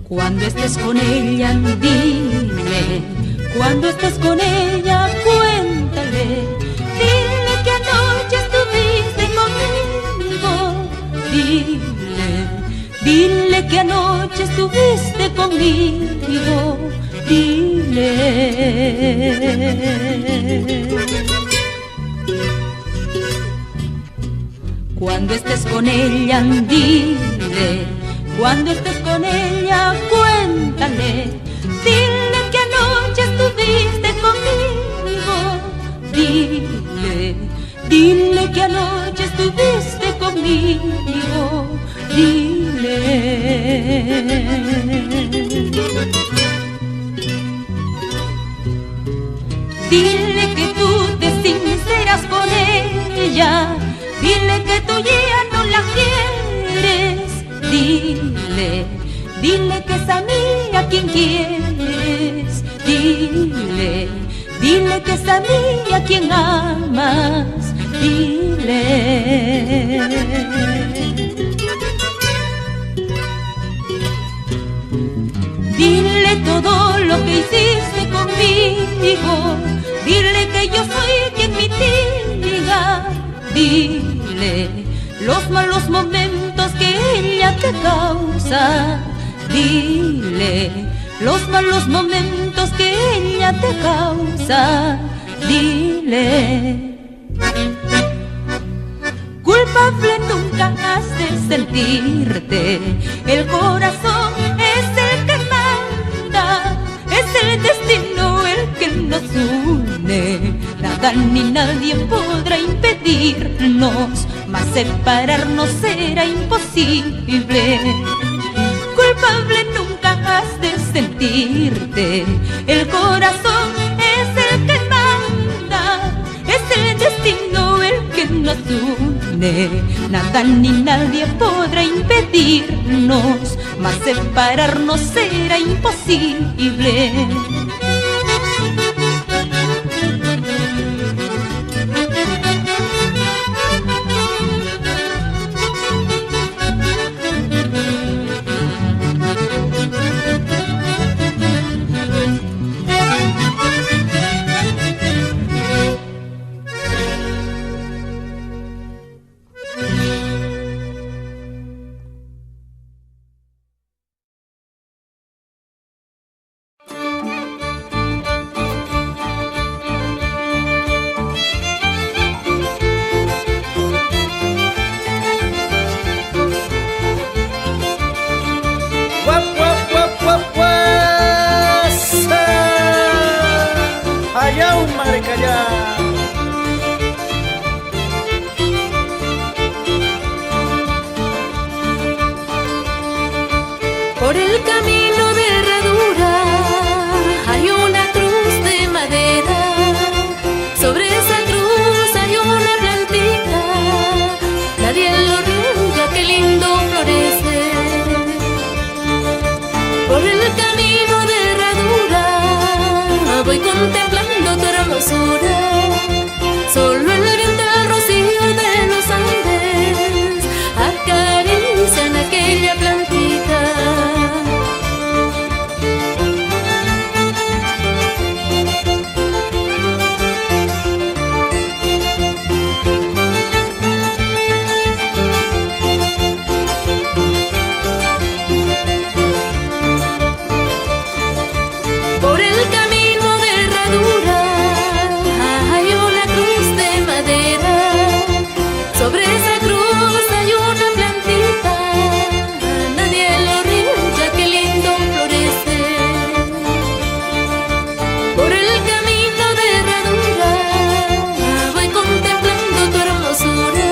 [SPEAKER 11] Cuando estés con ella, dile. Cuando estés con ella, cuéntale. Dile que anoche estuviste conmigo. Dile, dile que anoche estuviste conmigo. Dile. Cuando estés con ella, dile. Cuando estés con ella, cuéntale. Dile que anoche estuviste conmigo. Dile, dile que anoche estuviste conmigo. Dile. Dile que tú te sinceras con ella. Dile que tú ya no la quieres. Dile, dile que es a mí a quien quieres. Dile, dile que es a mí a quien amas. Dile. Dile todo lo que hiciste conmigo. Dile que yo soy quien mitiga. Dile los malos momentos que ella te causa. Dile los malos momentos que ella te causa. Dile. Culpable nunca has de sentirte. El corazón es el que manda. Es el destino el que nos une. Nada ni nadie podrá impedirnos, mas separarnos será imposible. Culpable nunca has de sentirte. El corazón es el que manda. Es el destino el que nos une. Nada ni nadie podrá impedirnos, mas separarnos será imposible.
[SPEAKER 8] Por el camino de herradura voy contemplando tu hermosura. Solo el viento, el rocío de los Andes acarician aquella plantita. Por el camino de herradura hay una cruz de madera. Sobre esa cruz hay una plantita, nadie lo riega, qué lindo florece. Por el camino de herradura voy contemplando tu hermosura.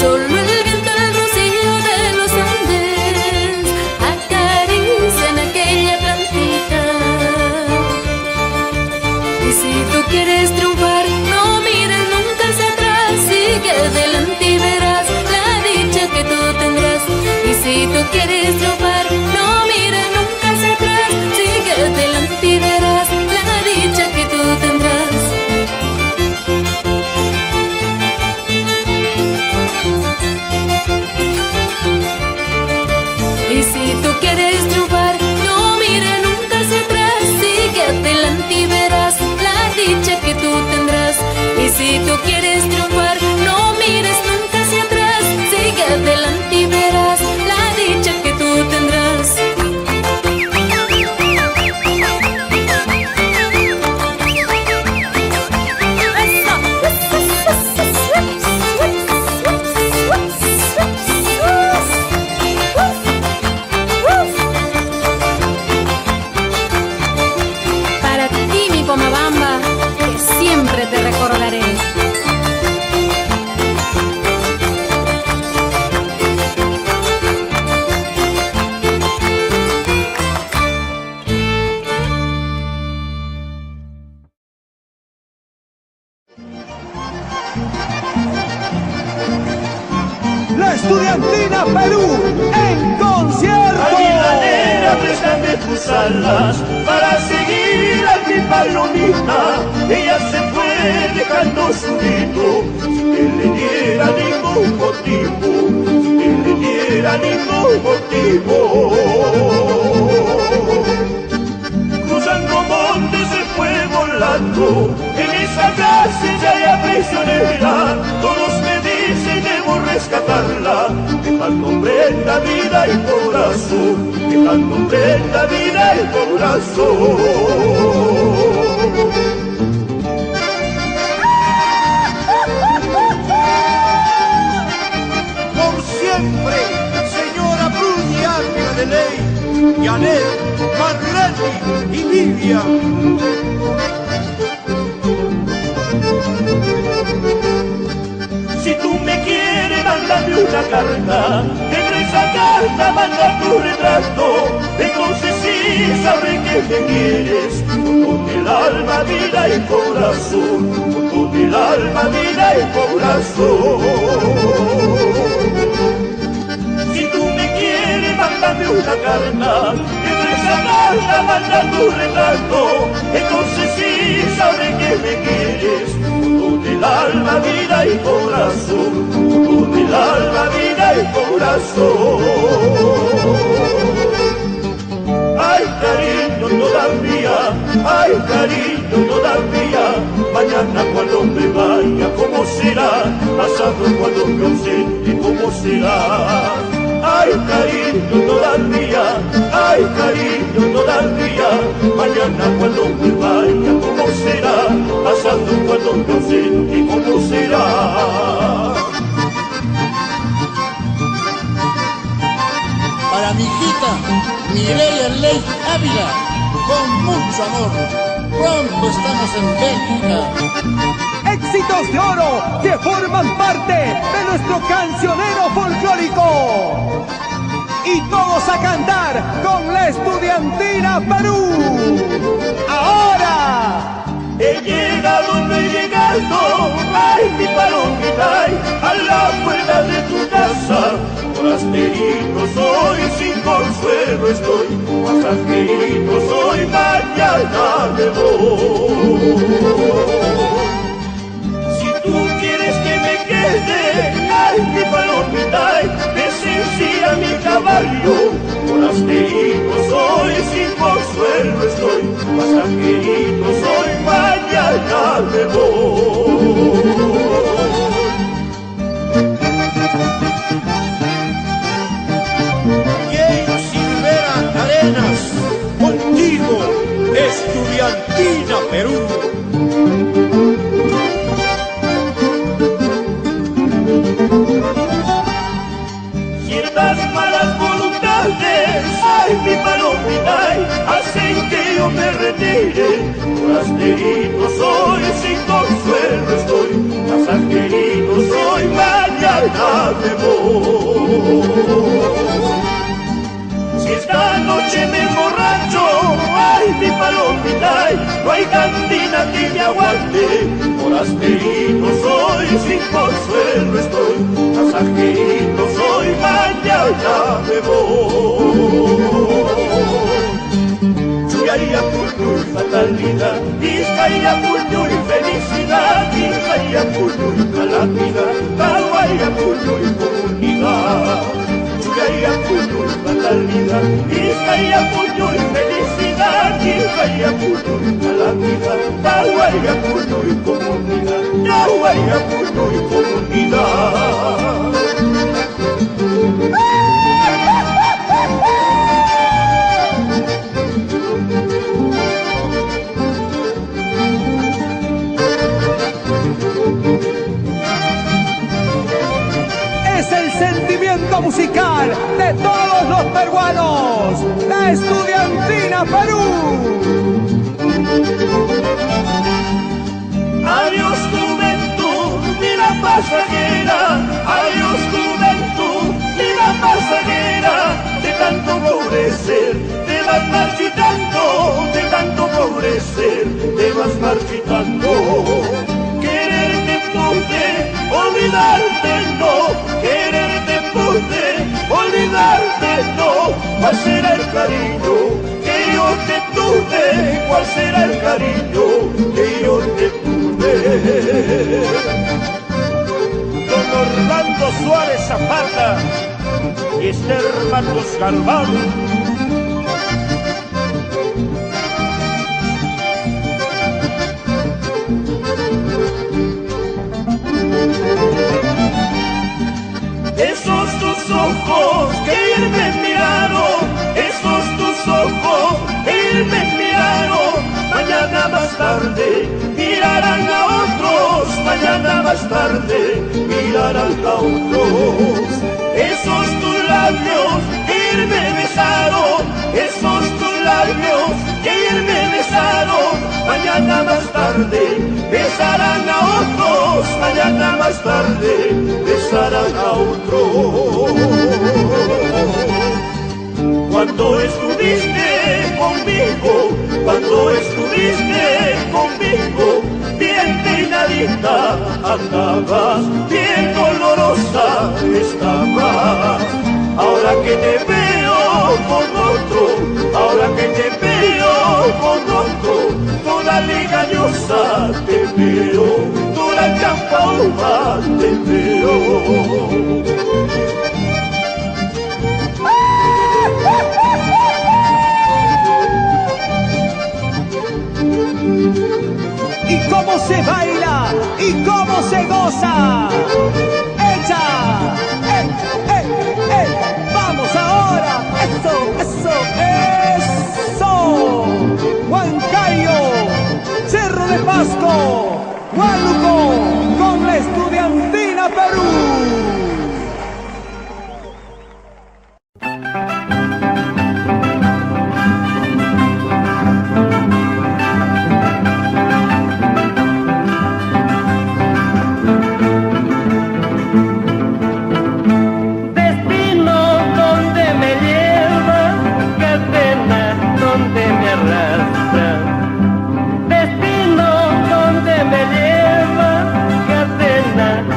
[SPEAKER 8] Solo el viento, el rocío de los Andes acarician aquella plantita. Y si tú quieres triunfar, no mires nunca hacia atrás, sigue adelante y verás la dicha que tú tendrás. Y si tú quieres triunfar, no mires nunca hacia atrás, sigue adelante y verás la dicha que tú tendrás. Y si tú quieres triunfar, no mires nunca hacia atrás, sigue adelante y verás la dicha que tú tendrás. Y si tú quieres triunfar, no mires nunca hacia atrás, sigue adelante y verás la dicha que tú tendrás. Para ti, mi Pomabamba, que siempre te recordaré.
[SPEAKER 2] La Estudiantina Perú en concierto.
[SPEAKER 14] Aguilanera, préstame tus alas para seguir a mi palomita. Ella se fue dejando su grito, sin que le diera ningún motivo, sin que le diera ningún motivo. Cruzando montes se fue volando, en esa clase ya hay prisionera. Todos me dicen debo rescatarla, dejando prenda vida y corazón, dejando prenda vida y corazón.
[SPEAKER 2] Por siempre, señora Bruni Ávila de Ley, Janet, Marlene y Livia.
[SPEAKER 14] Si tú me quieres, mándame una carta, dentro de esa carta manda tu retrato. Entonces sí sabré que me quieres, con todo el alma, vida y corazón, con todo el alma, vida y corazón. Si tú me quieres, mándame una carta, dentro de esa carta manda tu retrato. Entonces sí sabré que me quieres, con todo el alma, vida y corazón, con el alma, vida y corazón. Ay, cariño, todavía, ay, cariño, todavía. Mañana cuando me vaya, ¿cómo será? Pasado cuando me ausente, ¿cómo será? Ay, cariño, todavía, ay, cariño, todavía. Mañana cuando me vaya, ¿cómo será? Pasado cuando me ausente, ¿cómo será?
[SPEAKER 15] Para mi hijita, Mireya Ley Ávila, con mucho amor. Pronto estamos en Bélgica.
[SPEAKER 2] Éxitos de oro que forman parte de nuestro cancionero folclórico. Y todos a cantar con la Estudiantina Perú. Ahora.
[SPEAKER 14] He llegado, no he llegado, ay, mi palomita, ay, a la puerta de tu casa. Por forasterito soy, sin consuelo estoy, pasajero soy, mañana me voy. Si tú quieres que me quede, ay, mi palomita, ay, presencia mi caballo, forasterito soy, sin consuelo estoy, pasajero soy, mañana me voy.
[SPEAKER 16] Contigo, Estudiantina Perú.
[SPEAKER 14] Ciertas malas voluntades, ay, mi palomita, ay, hacen que yo me retire. Forasterito soy, sin consuelo estoy, pasajerito soy, mañana me voy. Si esta noche me emborracho, ay, mi palomita, ay, no hay cantina que me aguante. Forasterito soy, sin consuelo estoy, pasajerito soy, mañana me voy. Chuyaya puño y fatalidad, Vizcaya puño y felicidad, Vizcaya puño y calamidad, Caguaya puño y comunidad. Chuyaya puño y fatalidad, Vizcaya puño y felicidad, Vizcaya puño y calamidad, Caguaya puño y comunidad, Caguaya puño y comunidad.
[SPEAKER 17] Es el sentimiento musical de todos los peruanos, la Estudiantina Perú.
[SPEAKER 14] Adiós juventud, vida pasajera, adiós juventud, vida pasajera, de tanto pobrecer, te vas marchitando, de tanto pobrecer, te vas marchitando. Quererte pude, olvidarte no, quererte pude, olvidarte no, ¿cuál será el cariño que yo te tuve? ¿Cuál será el cariño que yo te tuve?
[SPEAKER 16] Don Orlando Suárez Zapata y Esther Matos Galván.
[SPEAKER 14] Esos tus ojos que ayer me miraron, esos tus ojos que ayer me miraron, mañana más tarde mirarán a otros, mañana más tarde mirarán a otros. Esos tus labios que ayer me besaron, esos tus labios que ayer me besaron, mañana más tarde besarán a otros, mañana más tarde besarán a otros. Cuando estuviste conmigo, cuando estuviste conmigo, bien peinadita andabas, bien dolorosa estabas. Ahora que te veo con otro, ahora que te veo con otro, toda legañosa te veo, toda champauba te veo.
[SPEAKER 17] Y cómo se baila, y cómo se goza. ¡Echa! ¡Vamos ahora! ¡Eso, eso, eso! Huancayo, Cerro de Pasco, Huánuco, con la Estudiantina Perú.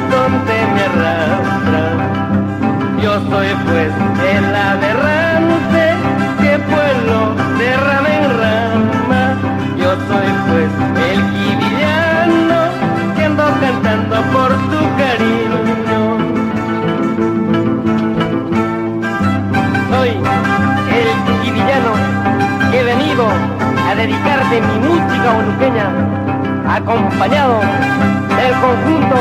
[SPEAKER 18] Donde me arrastra dedicarte mi música onuqueña, acompañado del conjunto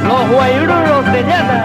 [SPEAKER 18] Los Guairuros de Llana.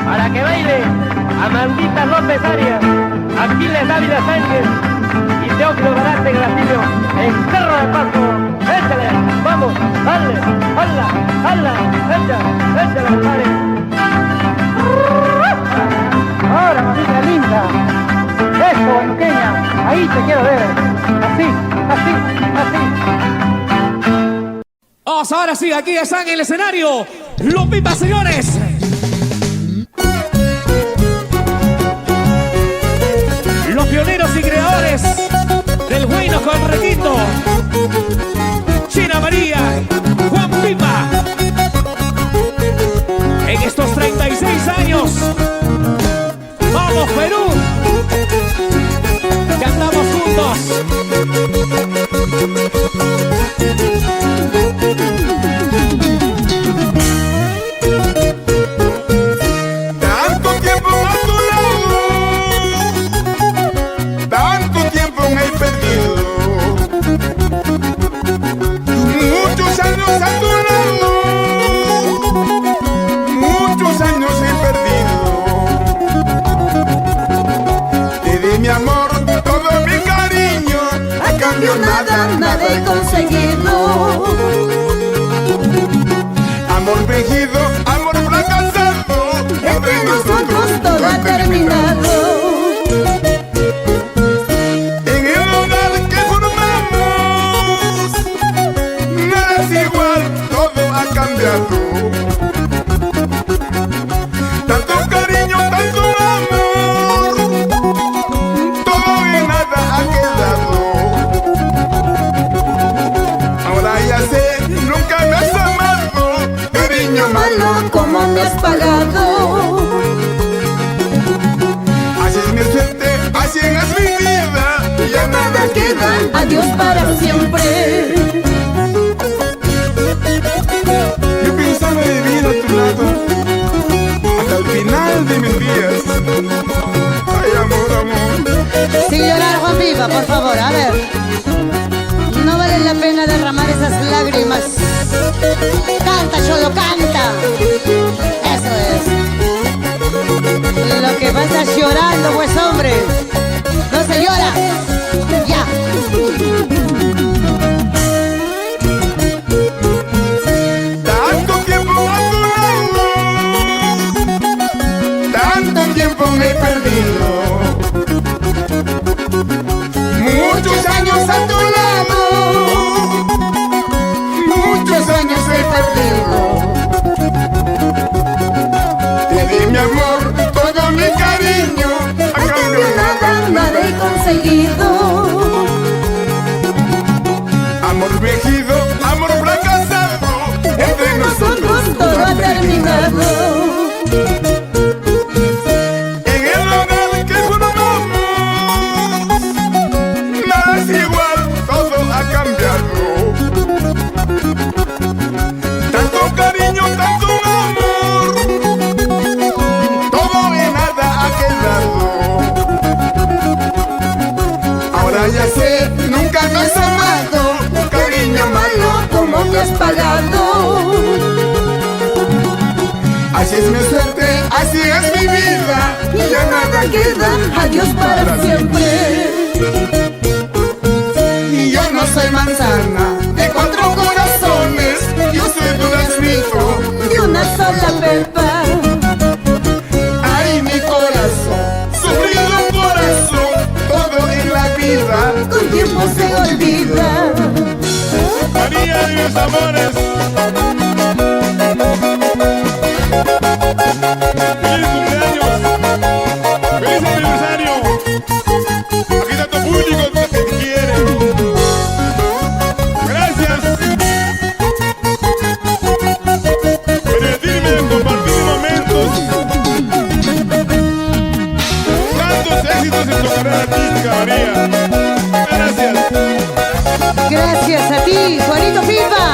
[SPEAKER 18] Para que baile Amandita López Arias, Aquiles Dávila Sánchez y Teófilo Garate Gracilio en Cerro de Paso. Échale, vamos, dale, hala, hala, échale, compadre.
[SPEAKER 3] Ahora, mamita linda, eso, pequeña, ahí te quiero ver, así.
[SPEAKER 17] Vamos, ahora sí, aquí están en el escenario los Pipas, señores. Los pioneros y creadores del Huayno con Requinto, China María, Juan Pipa. En estos 36 años, vamos Perú, cantamos juntos.
[SPEAKER 11] Nada he conseguido.
[SPEAKER 19] Amor fingido, amor fracasado,
[SPEAKER 11] entre nosotros todo ha terminado.
[SPEAKER 19] En el hogar que formamos, nada es igual, todo ha cambiado. Tanto cariño, tanto amor, todo y nada ha quedado. Nunca me has amado, cariño
[SPEAKER 11] malo, como me has pagado.
[SPEAKER 19] Así es mi suerte, así es mi vida, ya nada queda.
[SPEAKER 11] Adiós para siempre.
[SPEAKER 19] Yo pensaba vivir a tu lado hasta el final de mis días. Ay, amor, amor.
[SPEAKER 11] Sin llorar, Juan Pipa, por favor, a ver. No vale la pena derramar esas lágrimas. Canta, Cholo, canta. Eso es. Lo que pasa es llorando, pues, hombre. No se llora. Ya.
[SPEAKER 19] Tanto tiempo a tu lado, tanto tiempo me he perdido. Muchos años a tu lado, muchos años he perdido. Te di mi amor, todo mi cariño, a cambio
[SPEAKER 11] nada he conseguido.
[SPEAKER 19] Amor fingido, amor fracasado, entre nosotros
[SPEAKER 11] todo ha terminado.
[SPEAKER 19] En el hogar que formamos, nada es igual, todo ha cambiado. Tanto cariño, tanto amor, todo y nada ha quedado. Ahora ya sé, nunca me has amado, cariño malo, como me
[SPEAKER 11] queda adiós para siempre.
[SPEAKER 19] Y yo no soy manzana de 4 corazones, yo soy duraznito
[SPEAKER 11] de una sola pepa.
[SPEAKER 19] Ay, mi corazón, sufrido corazón, todo en la vida
[SPEAKER 11] con tiempo se olvida.
[SPEAKER 16] María de mis amores, feliz cumpleaños, feliz aniversario. Aquí está tu público que te quiere. Gracias. Permitirme compartir momentos, tantos éxitos en tu carrera artística, María. Gracias.
[SPEAKER 20] Gracias a ti, Juanito Pipa,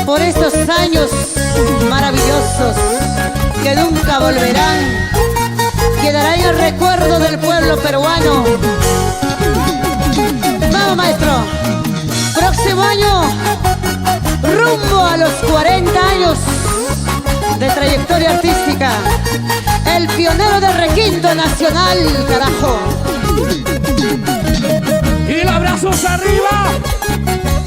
[SPEAKER 20] por estos años maravillosos que nunca volverán. Quedará en el recuerdo del pueblo peruano. Vamos, maestro. Próximo año, rumbo a los 40 años de trayectoria artística. El pionero del requinto nacional, carajo.
[SPEAKER 10] Y los brazos arriba,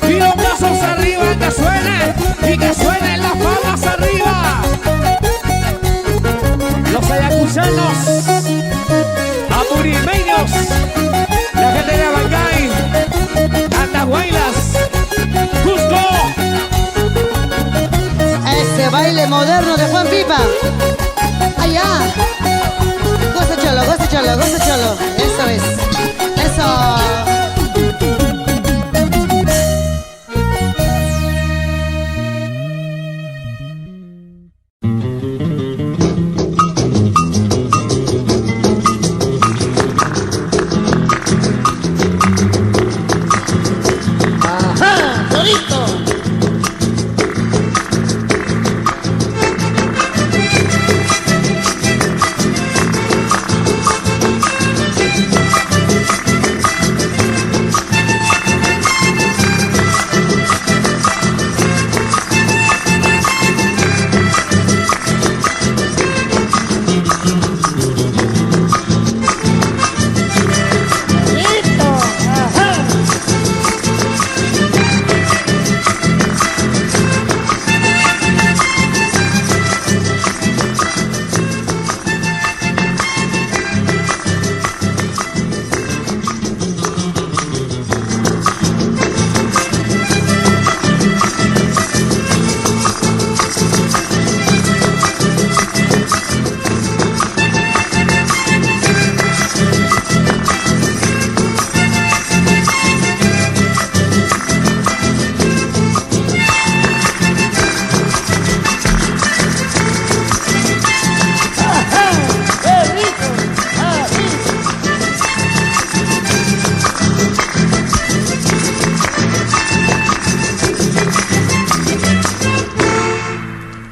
[SPEAKER 10] y los brazos arriba, que suenen, y que suenen las palmas arriba. Los ayacuchanos, apurimeños, la gente de Abancay, Atahuaylas, Cusco.
[SPEAKER 20] Ese baile moderno de Juan Pipa. Allá. Goza cholo, goza cholo, goza cholo. Eso es. Eso.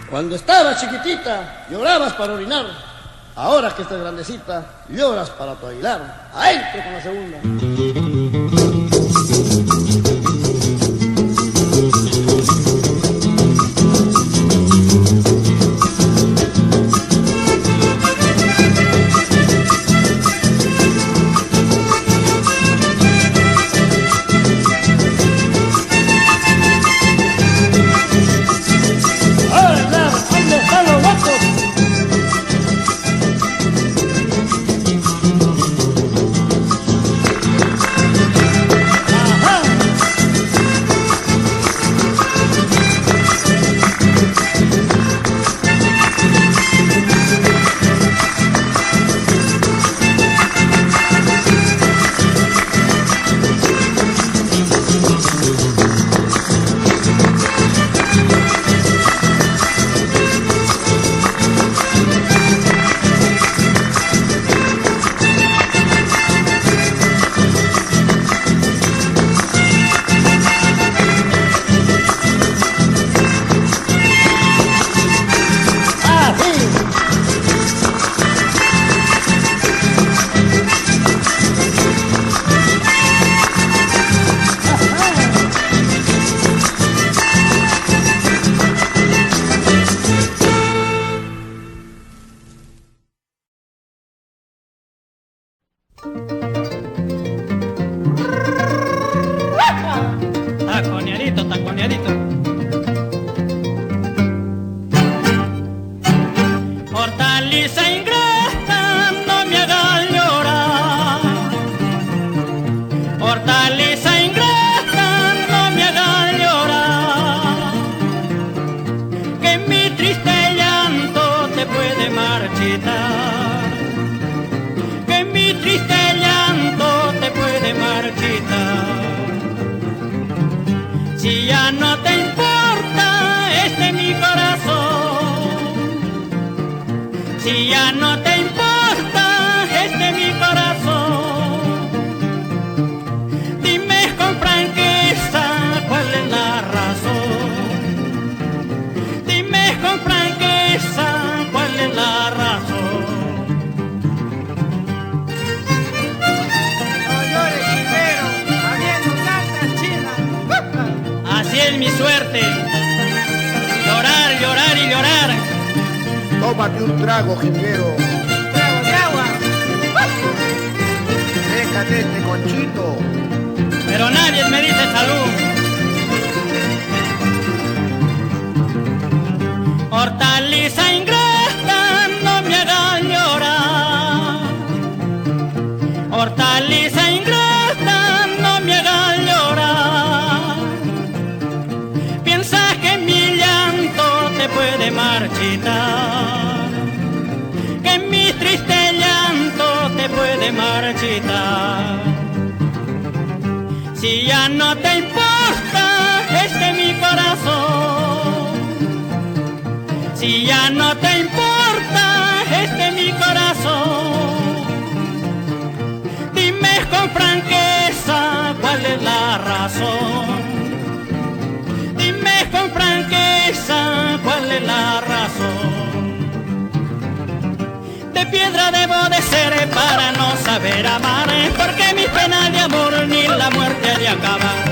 [SPEAKER 15] Cuando estabas chiquitita, llorabas para orinar. Ahora que estás grandecita, lloras para tu bailar. ¡Adentro con la segunda!
[SPEAKER 1] Hortaliza ingrata, no me hagas llorar, que mi triste llanto te puede marchitar, que mi triste llanto te puede marchitar. Si ya no te importa mi corazón, si ya no te importa mi corazón, dime con franqueza cuál es la razón, dime con franqueza cuál es la razón.
[SPEAKER 3] No llores, Jimero, habiendo tantas chinas.
[SPEAKER 1] Así es mi suerte. Llorar, llorar y llorar.
[SPEAKER 15] Tómate un trago, jilguero.
[SPEAKER 3] Trago de agua.
[SPEAKER 15] Déjate este conchito.
[SPEAKER 1] Pero nadie me dice salud. Hortaliza ingrata, no me hagas llorar. Hortaliza ingrata, no me hagas llorar. Piensas que mi llanto te puede marchitar, que mi triste llanto te puede marchitar. Si ya no te importa mi corazón, si ya no te importa mi corazón, dime con franqueza cuál es la razón, dime con franqueza cuál es la razón. De piedra debo de ser para no saber amar, porque mis penas de amor ni la muerte ha de acabar.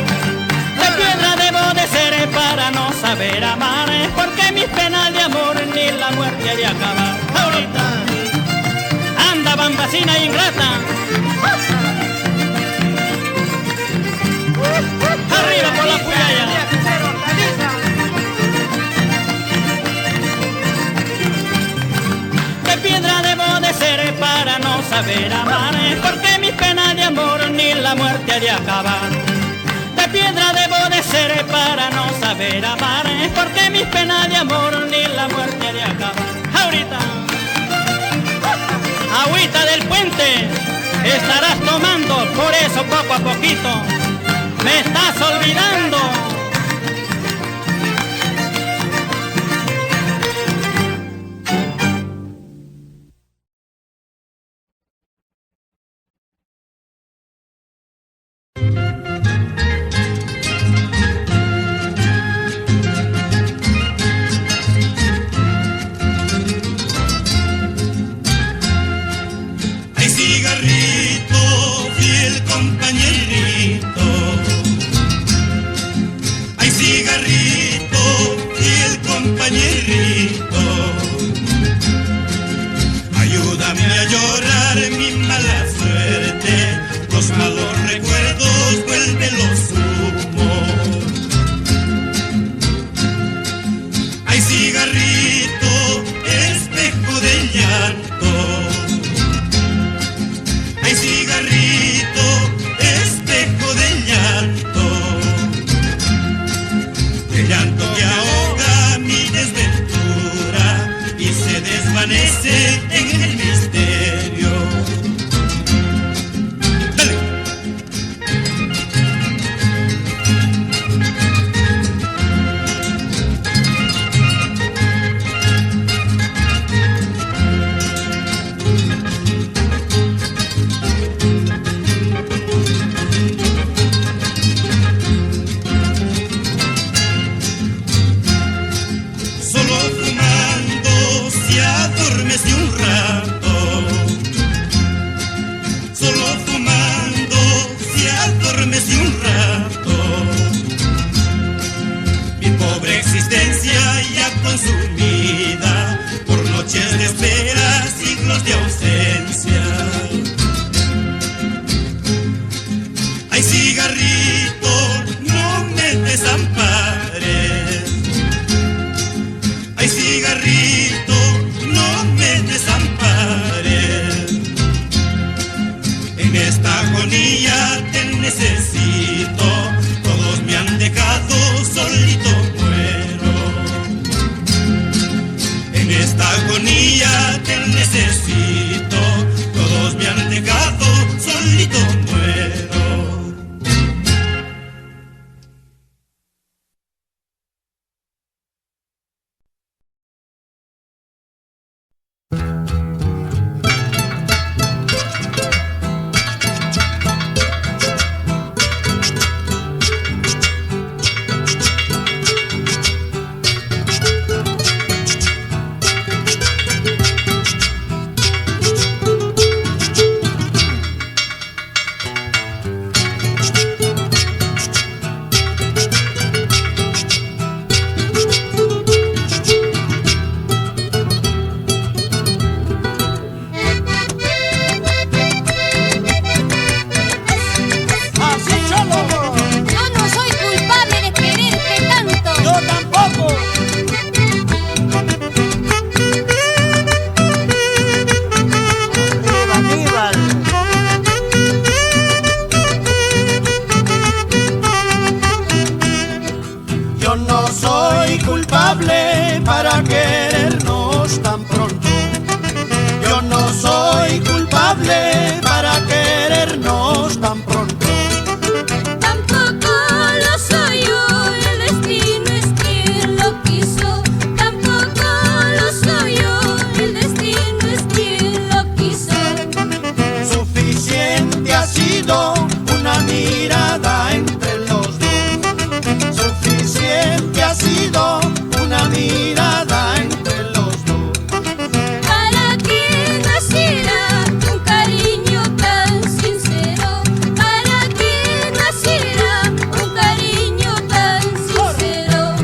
[SPEAKER 1] De piedra debo de ser para no saber amar, porque mis penas de amor ni la muerte ha de acabar. Ahorita anda bambacina ingrata, arriba por la puyaya. De piedra debo de ser para no saber amar, porque mis penas de amor ni la muerte ha de acabar. De piedra debo de ser para no saber amar, porque mis penas de amor ni la muerte ha de acabar. Ahorita, agüita del puente estarás tomando, por eso poco a poquito me estás olvidando.
[SPEAKER 4] Ay, cigarrito, fiel compañerito. Ay, cigarrito, fiel compañerito. Ayúdame a llorar mi mala suerte, los malos recuerdos vuelve los humos. Ay, cigarrito, espejo de llanto. Ay, cigarrito, espejo de llanto. El llanto que ahoga mi desventura y se desvanece en el misterio. Dale. Solo fumando se adormece un rato. Solo fumando se adormece un rato. Mi pobre existencia ya consumida por noches de espera, siglos de ausencia. Ay, cigarrito, no me desampares. Ay, cigarrito, no me desampares. En esta agonía te necesito.
[SPEAKER 8] Tampoco lo soy yo, el destino es quien lo quiso. Tampoco lo soy yo, el destino es quien lo quiso.
[SPEAKER 12] Suficiente ha sido una mirada entre los dos. Suficiente ha sido una mirada entre los dos.
[SPEAKER 8] Para que naciera un cariño tan sincero. Para que naciera un cariño tan sincero.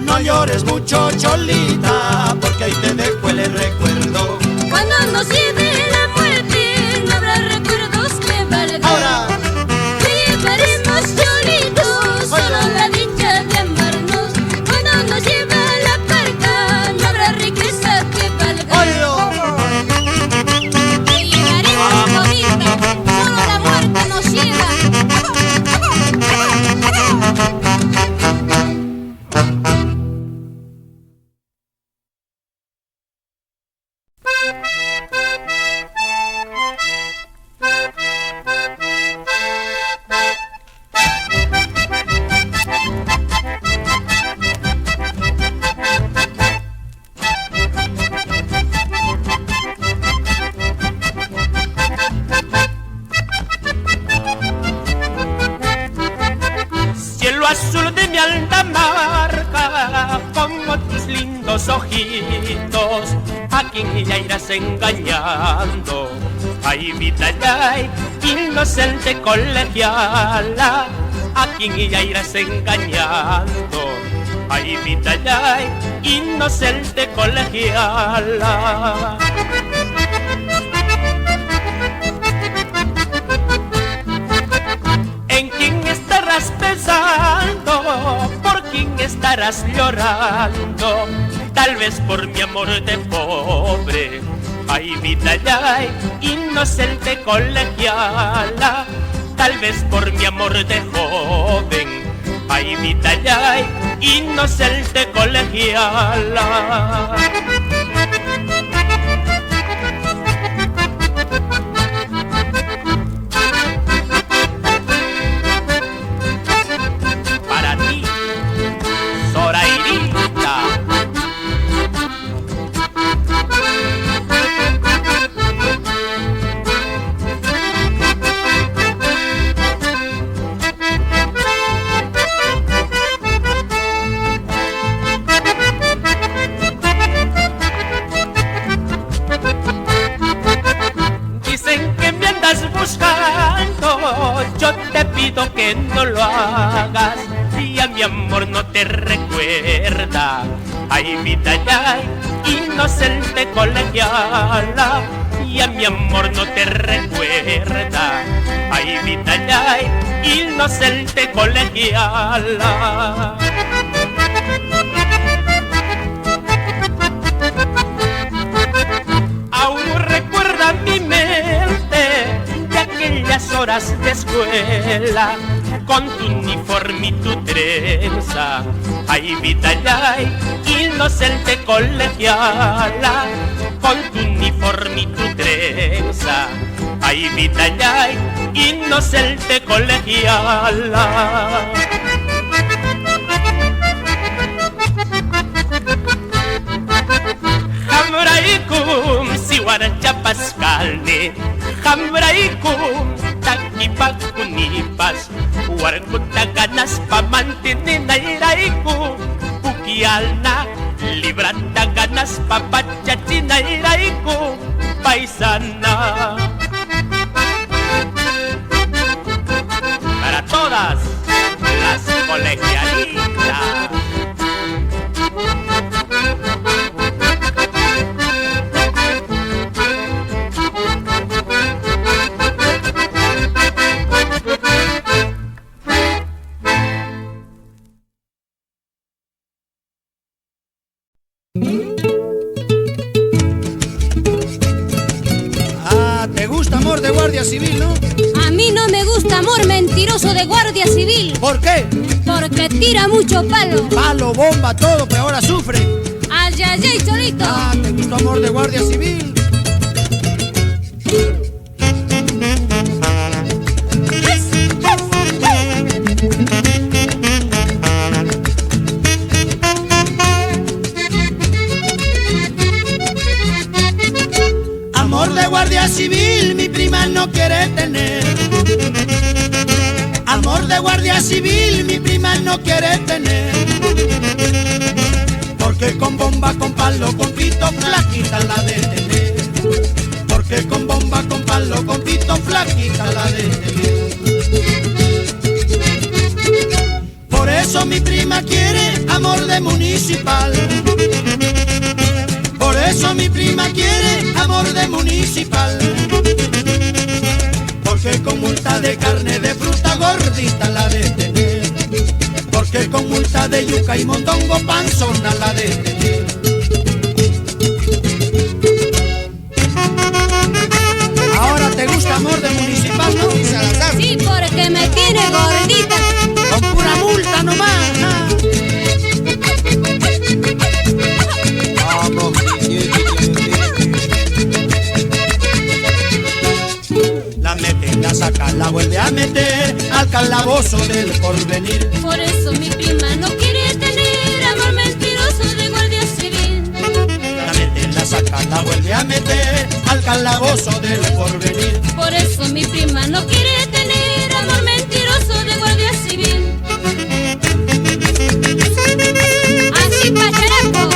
[SPEAKER 12] No llores mucho, Cholita, porque ahí te dejo el recuerdo.
[SPEAKER 8] Cuando nos lleve la muerte, no habrá recuerdos que valgan.
[SPEAKER 12] Ahora.
[SPEAKER 8] Te llevaremos, Cholito, solo la dicha de amarnos. Cuando nos lleve la parca, no habrá riqueza que valga. Te llevaremos, Cholito, solo la muerte nos lleva.
[SPEAKER 1] Cielo azul de mi alta marca, como tus lindos ojitos, a quien ya irás engañando. Ay, vida, ay, inocente colegiala, a quien ya irás engañando. Ay, vida, ay, inocente colegiala. ¿En quién estarás pensando? ¿Por quién estarás llorando? Tal vez por mi amor de pobre. Ay, vida, ay, inocente colegiala. Tal vez por mi amor de joven. Ay, vida, ay, inocente colegiala. Para ti, Zoraidita. Dicen que me andas buscando, yo te pido que no lo hagas, y a mi amor no te recuerda. Ay, vida, ay, inocente colegiala, y a mi amor no te recuerda. Ay, vida, ay, inocente colegiala. Aún recuerda mi mente de aquellas horas de escuela, con tu uniforme y tu trenza. Ay, vida, ay, inocente colegiala, con tu uniforme y tu trenza. Ay, vida, ay, inocente colegiala. Hamraikum siwaracha pascalne, hamraikum takipakunipas, warkuta ganas pamantinin nairaiku, pukialna librata ganas papachachi nairaiku, paisana. Para todas las colegialitas.
[SPEAKER 15] de guardia civil, ¿no?
[SPEAKER 8] A mí no me gusta amor mentiroso de guardia civil.
[SPEAKER 15] ¿Por qué?
[SPEAKER 8] Porque tira mucho palo.
[SPEAKER 15] Palo, bomba, todo, pero ahora sufre.
[SPEAKER 8] Ay, ay, ay, Cholito.
[SPEAKER 15] Ah, te gustó amor de guardia civil. Amor de guardia civil, mi prima no quiere tener. Amor de guardia civil, mi prima no quiere tener. Porque con bomba, con palo, con pito, flaquita la de tener. Porque con bomba, con palo, con pito, flaquita la de tener. Por eso mi prima quiere amor de municipal. Por eso mi prima quiere amor de municipal. Porque con multa de carne de fruta gordita la de tener. Porque con multa de yuca y mondongo panzona la de tener. Ahora te gusta amor de municipal, ¿no?
[SPEAKER 8] Sí, porque me tiene gordita.
[SPEAKER 15] Con pura multa nomás. Vamos. La mete, la saca, la vuelve a meter al calabozo del porvenir.
[SPEAKER 8] Por eso mi prima no quiere tener amor mentiroso de guardia civil.
[SPEAKER 15] La mete, la saca, la vuelve a meter al calabozo del porvenir.
[SPEAKER 8] Por eso mi prima no quiere tener amor mentiroso de guardia civil. Así pacharaco.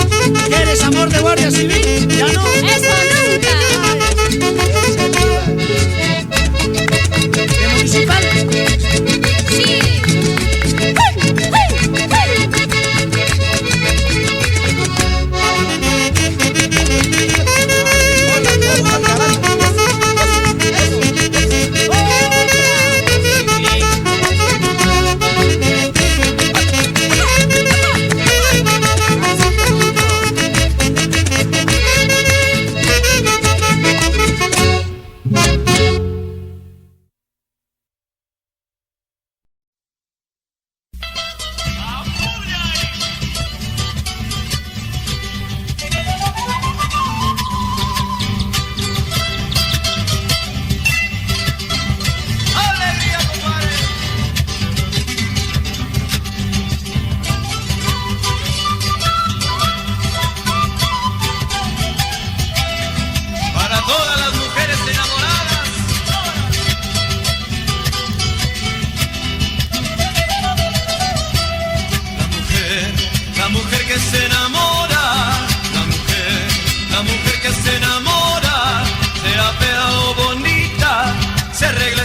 [SPEAKER 15] ¿Quieres amor de guardia civil? Ya no.
[SPEAKER 8] Eso nunca.
[SPEAKER 15] ¿De municipal?
[SPEAKER 8] Sí.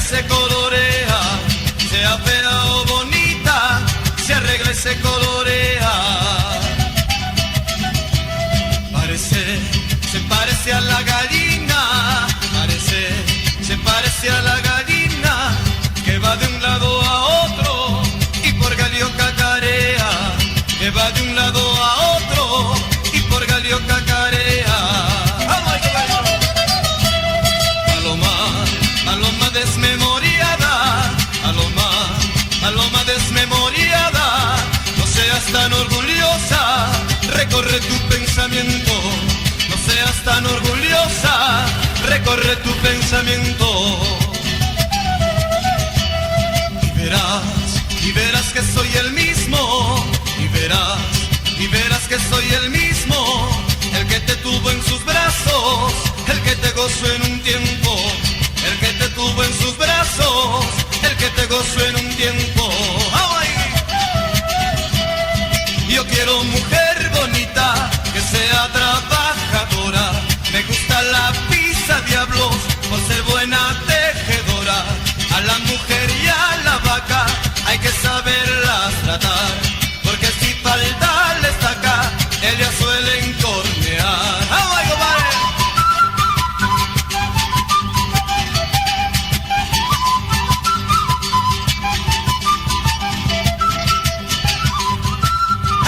[SPEAKER 21] Se colorea, sea fea o bonita, se arregla y se colorea. Se parece a la gallina, se parece a la gallina, que va de un lado a otro y por galio cacarea, que va de un lado a otro y por galio cacarea. Paloma desmemoriada, paloma desmemoriada, no seas tan orgullosa, recorre tu pensamiento, no seas tan orgullosa, recorre tu pensamiento. Y verás que soy el mismo, y verás que soy el mismo, el que te tuvo en sus brazos, el que te gozó en un tiempo. El que te tuvo en sus brazos, el que te gozó en un tiempo. ¡Ay! Yo quiero mujer bonita, que sea trabajadora. Me gusta la pizza, diablos, por ser buena tejedora. A la mujer y a la vaca hay que saberlas tratar, porque si falta la estaca, ellas suelen cornear. ¡Ay, compadre!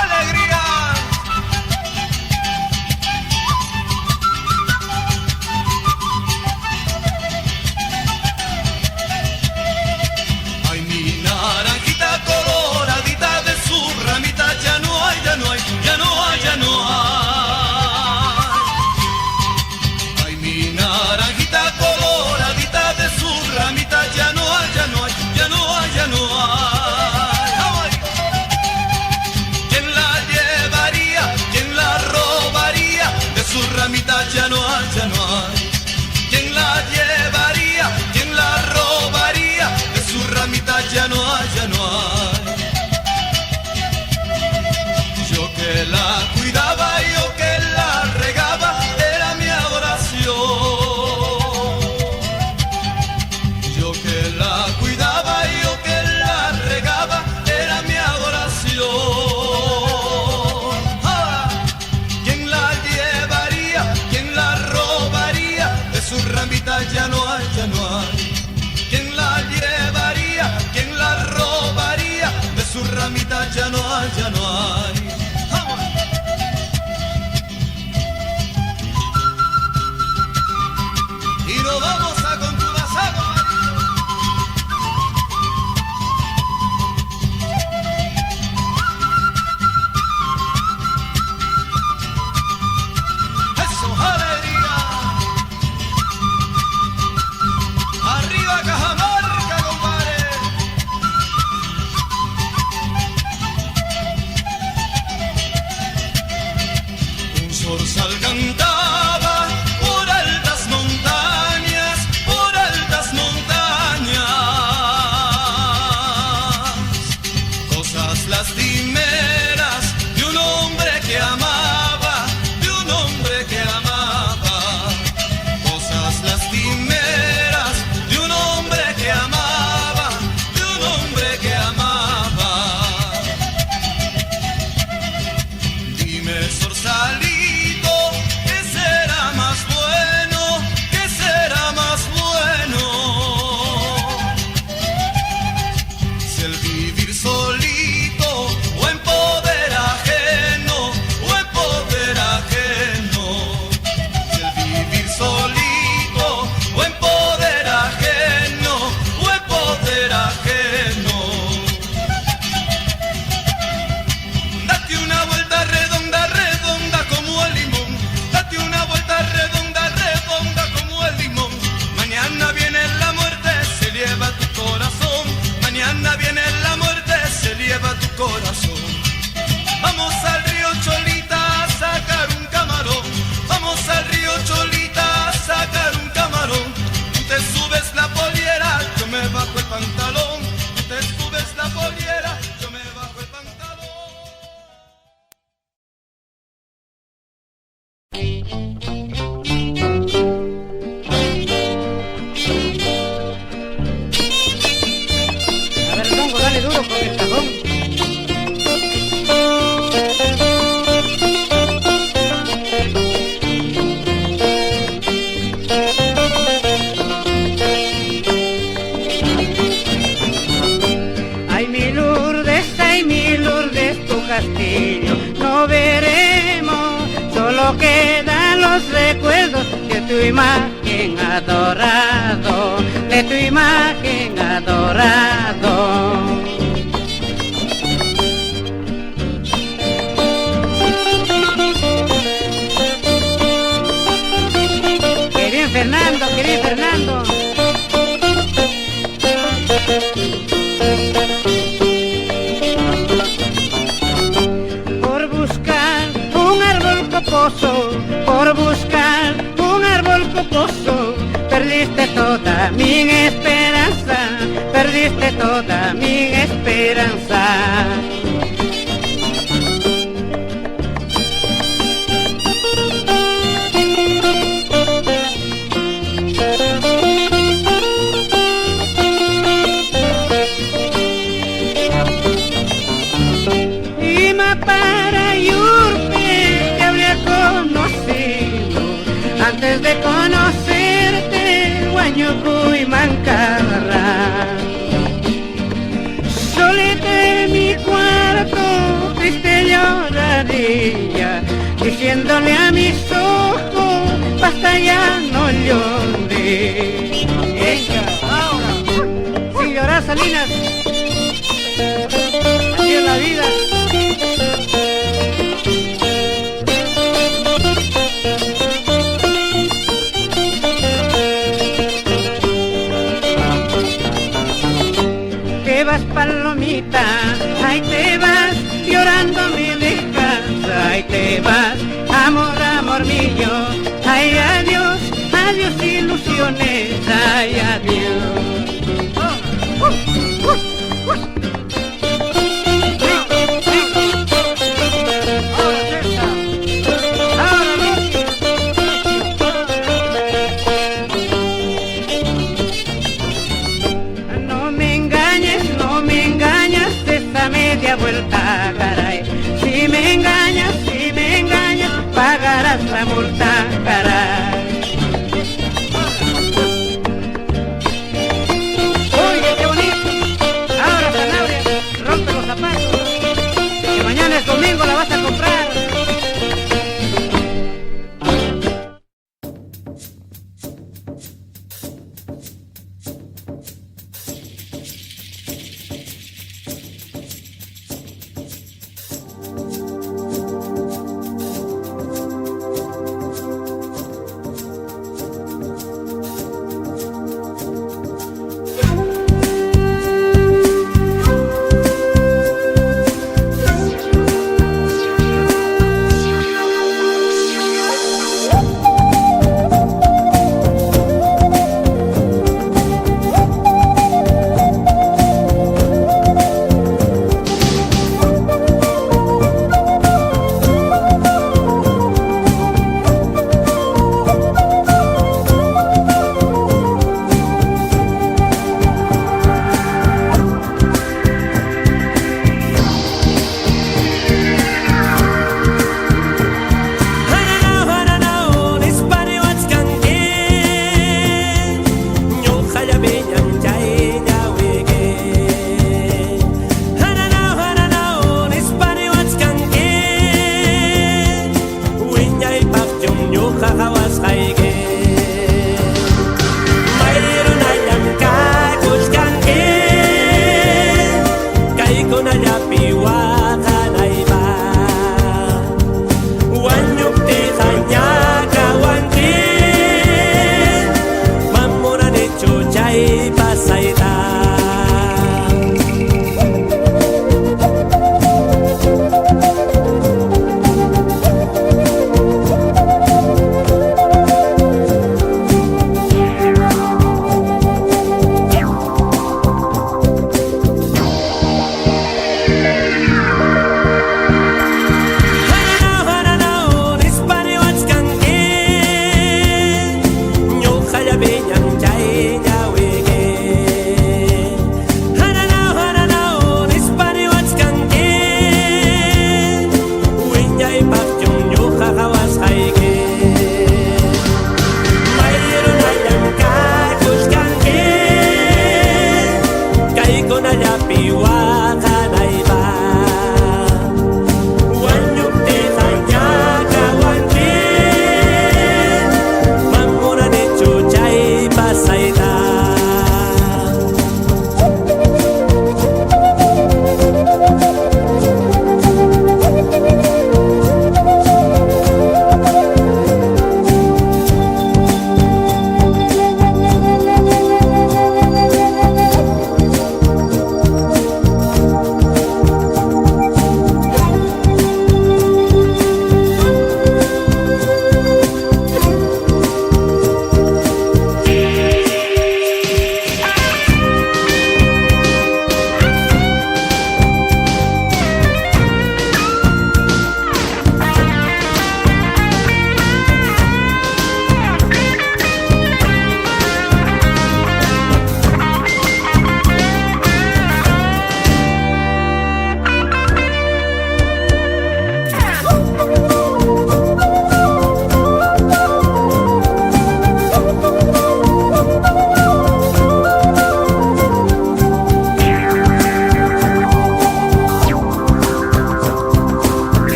[SPEAKER 21] ¡Alegría! cantaba por altas montañas, por altas montañas. Cosas lastimeras de un hombre que amaba, de un hombre que amaba. Cosas lastimeras de un hombre que amaba, de un hombre que amaba. Dime, Sorsalito, ¿qué será más bueno? ¿Qué será más bueno? Si el vivir solito o en poder ajeno, o en poder ajeno. Si el vivir solito o en poder ajeno, o en poder ajeno. Date una vuelta redonda, redonda como el limón. Date una vuelta redonda, redonda como el limón. Mañana viene la muerte, se lleva tu corazón. Mañana viene la muerte, se lleva tu corazón. Vamos al río Cholita a sacar un camarón. Vamos al río Cholita a sacar un camarón. Tú te subes la poliera, yo me bajo el pantalón. Tú te subes la poliera, yo me bajo el pantalón.
[SPEAKER 3] A ver, Longo, dale duro con el cajón.
[SPEAKER 1] Ay mi Lourdes, tu castillo no veremos, solo quedan los recuerdos de tu imagen adorado, de tu imagen adorado. Querido Fernando, querido Fernando. Por buscar un árbol coposo, por buscar un árbol coposo, perdiste toda mi esperanza, perdiste toda mi esperanza. Antes de conocerte, Huánuco y Mancarra. Solita en mi cuarto, triste lloraría, diciéndole a mis ojos, basta ya no llores. Venga, ahora, sin llorar, Salinas, así es la vida. Te vas, palomita, ahí te vas, llorando mi descansa, ahí te vas, amor, amor mío, ay adiós, adiós ilusiones, ay adiós. Media vuelta, caray. Si me engañas, pagarás la multa, caray.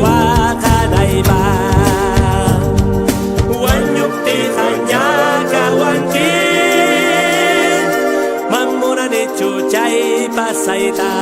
[SPEAKER 1] wakadaiba wanyuk ti hanya kawankin mamona ne chuchay pasaita.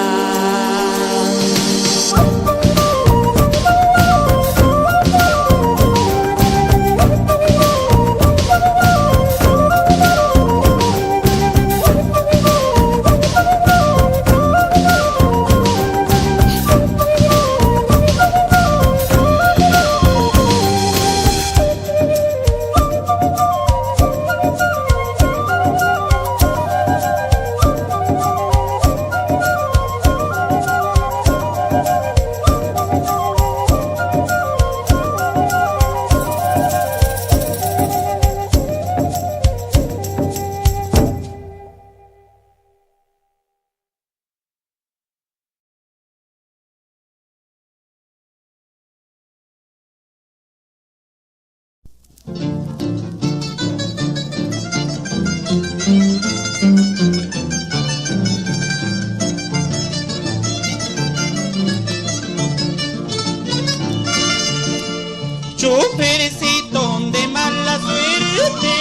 [SPEAKER 4] Chofercito de mala suerte,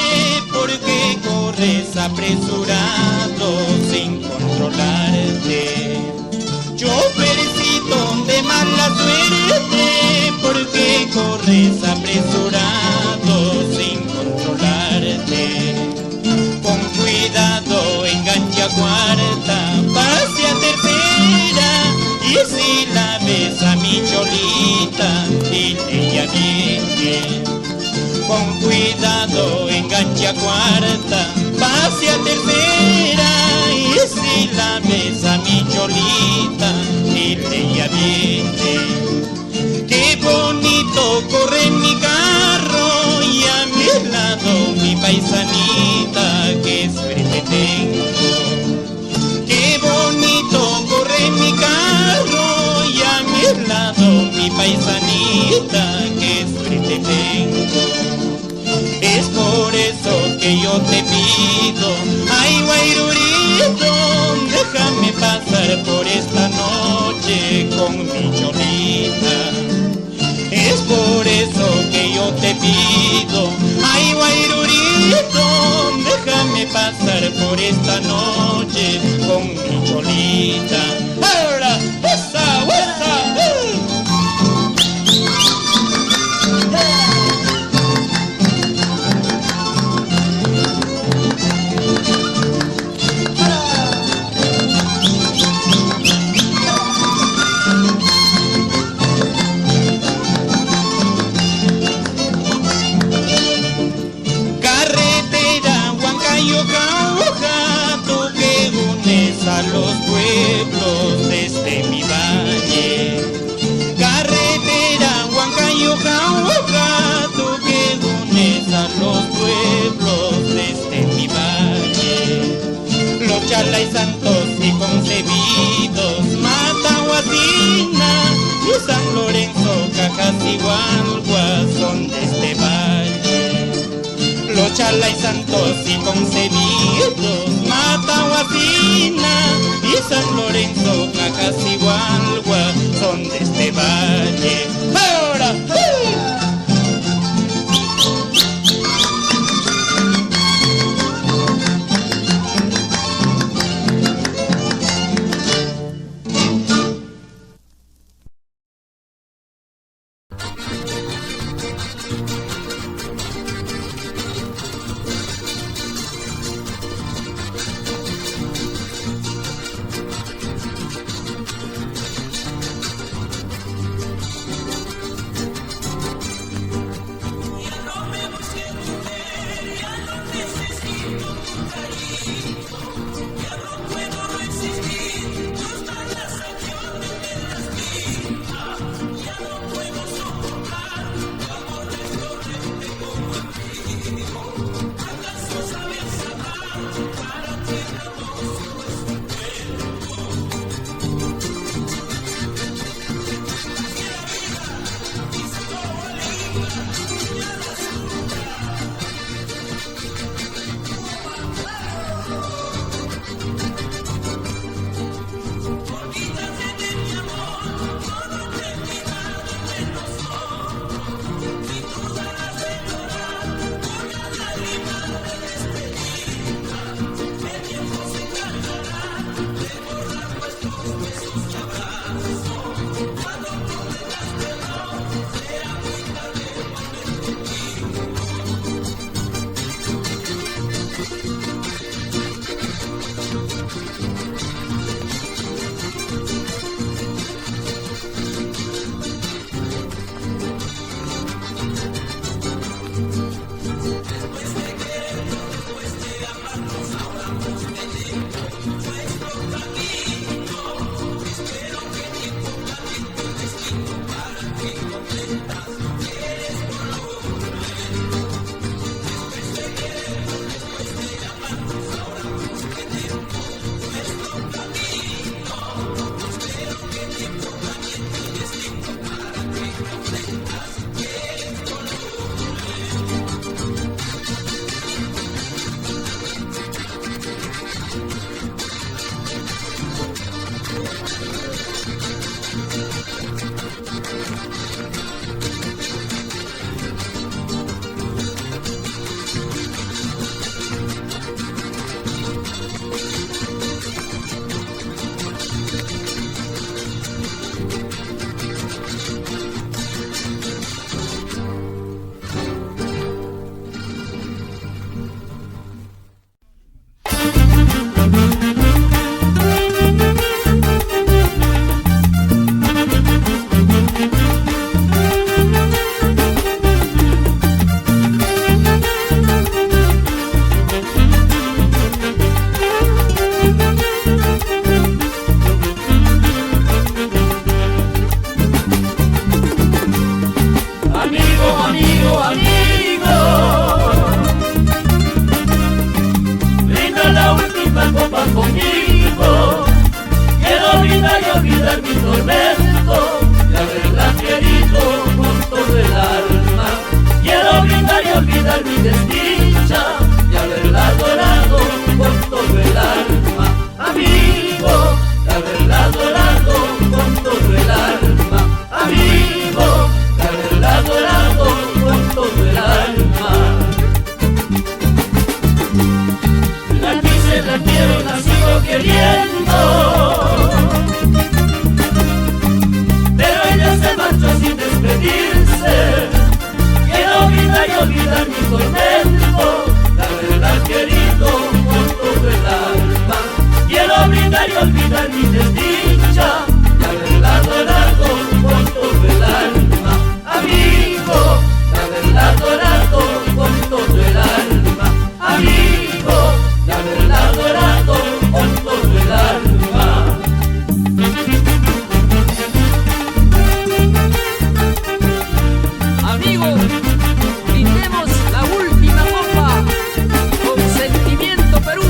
[SPEAKER 4] porque corres apresurado sin controlarte. Chofercito de mala suerte, porque corres apresurado sin controlarte. Con cuidado engancha cuarta, pase a tercera, y si la ves a mi cholita, dile ya viene. Con cuidado engancha cuarta, pase a tercera, y si la ves a mi cholita, dile ya viene. Qué bonito corre mi carro y a mi lado mi paisanita, qué suerte tengo. Qué bonito corre mi carro y a mi lado mi paisanita, qué suerte tengo. Es por eso que yo te pido, ay guairurito, déjame pasar por esta noche con mi cholita. Es por eso que yo te pido, ay guairurito, déjame pasar por esta noche con mi cholita. Ahora, esa, esa, a los pueblos desde mi valle. Carretera Huancayo-Cauca, tú que unes a los pueblos desde mi valle. Los Chalay santos y concebidos, Matahuatina y San Lorenzo, Cajas y Gualgua son de este valle. Los Chalay santos y concebidos, Matahuatina y San Lorenzo, Cajas y Gualgua son de este valle. Ahora, amigo, amigo, brinda la última copa conmigo. Quiero brindar y olvidar mi tormento y haberla querido con todo el alma. Quiero brindar y olvidar mi desdicha y haberla adorado con todo el alma. Amigo, y haberla adorado con todo el alma. Amigo, y haberla adorado con todo el alma. La quise, la quiero, la sigo queriendo, pero ella se marchó sin despedirse. Quiero brindar y olvidar mi tormento, de haberla querido con todo el alma. Quiero brindar y olvidar mi desdicha, de haberla adorado con todo el alma. Amigo, de haberla adorado con todo el alma. Amigo, de haberla adorado con todo el alma.
[SPEAKER 7] Amigos, brindemos la última copa con sentimiento Perú.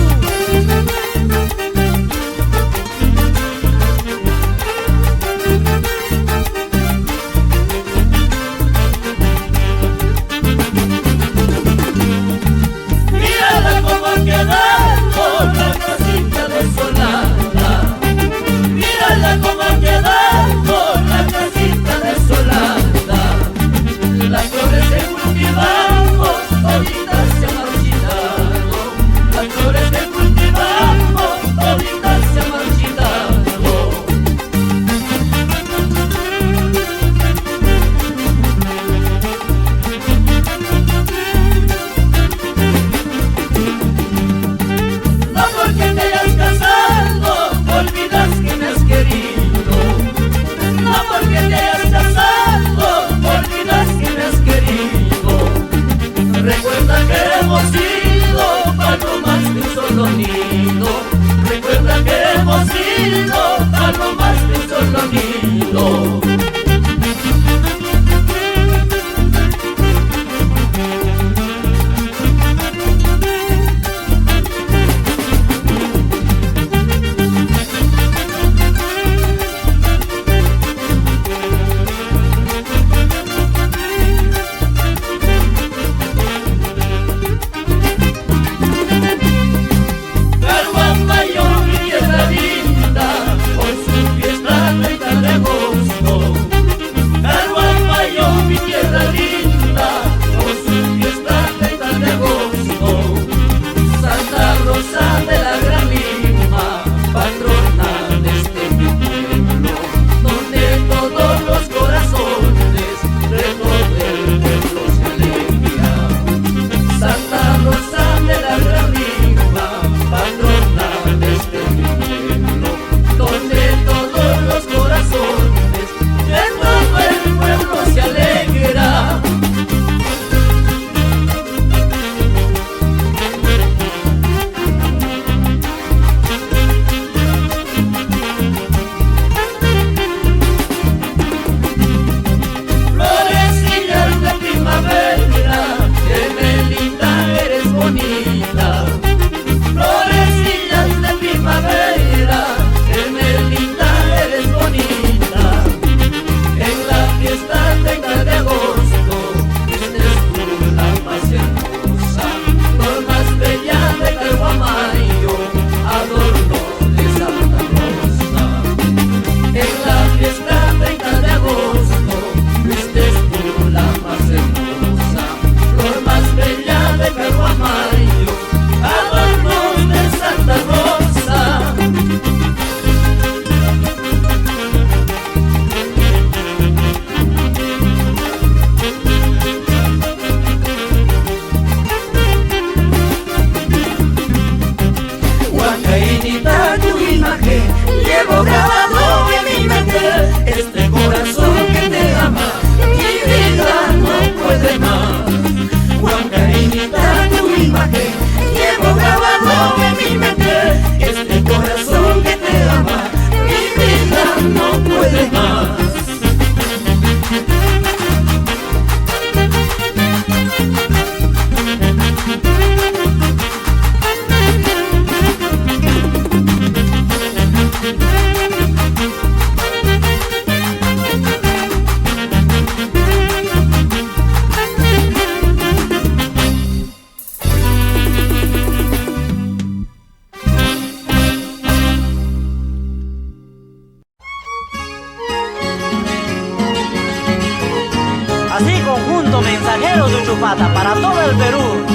[SPEAKER 1] Así conjunto mensajeros de Uchupata para todo el Perú.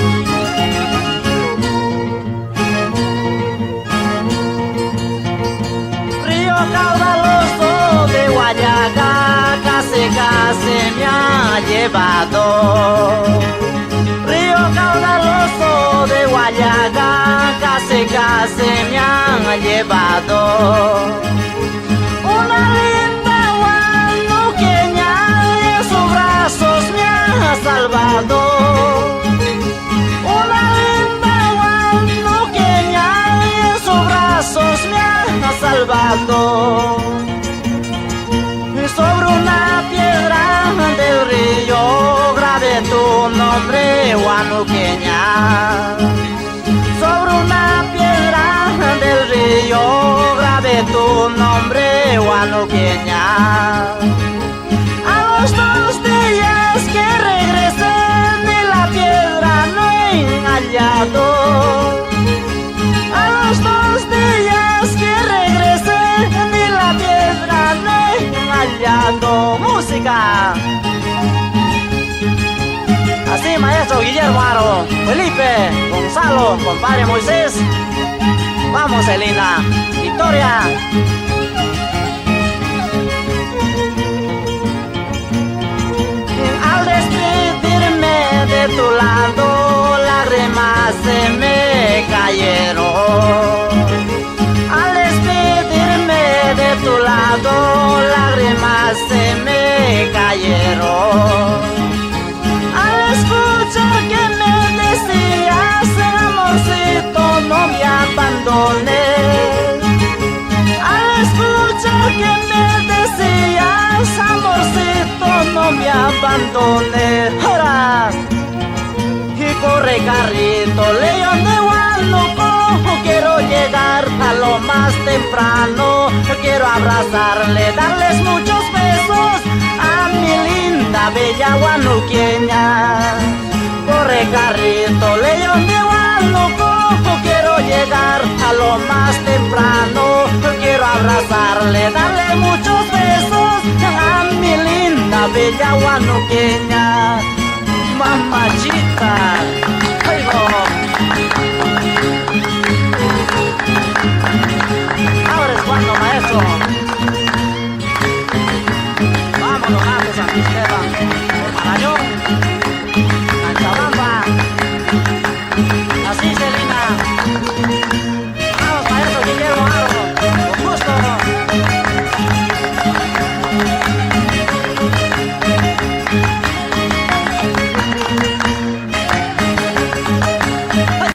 [SPEAKER 1] Río caudaloso de Guayaga, casi me ha llevado. Río caudaloso de Guayaga, casi me ha llevado. Una linda guanuqueña en sus brazos me ha salvado. Una linda guanuqueña en sus brazos me ha salvado. Y sobre una piedra del río grabé tu nombre, guanuqueña. Sobre una piedra del río grabé tu nombre, guanuqueña. A los 2 días que regresé ni la piedra no he hallado. A los 2 días que regresé ni la piedra no he hallado. ¡Música! Así, maestro Guillermo Aro, Felipe, Gonzalo, compadre Moisés. Vamos, Elina, Victoria. Al despedirme de tu lado, lágrimas se me cayeron. Al despedirme de tu lado, lágrimas se me cayeron. Al escuchar que me decías, amorcito, no me abandones. Al escuchar que me decías, amorcito, no me abandones. Ahora, y corre carrito, león de Huánuco, quiero llegar a lo más temprano. Quiero abrazarle, darles muchos besos a mi linda bella guanuqueña. Corre carrito, león de Huánuco, quiero llegar a lo más temprano. Quiero abrazarle, darle muchos besos a mi linda bella guanuqueña. Mamachita, oigo. Ahora es cuando, maestro.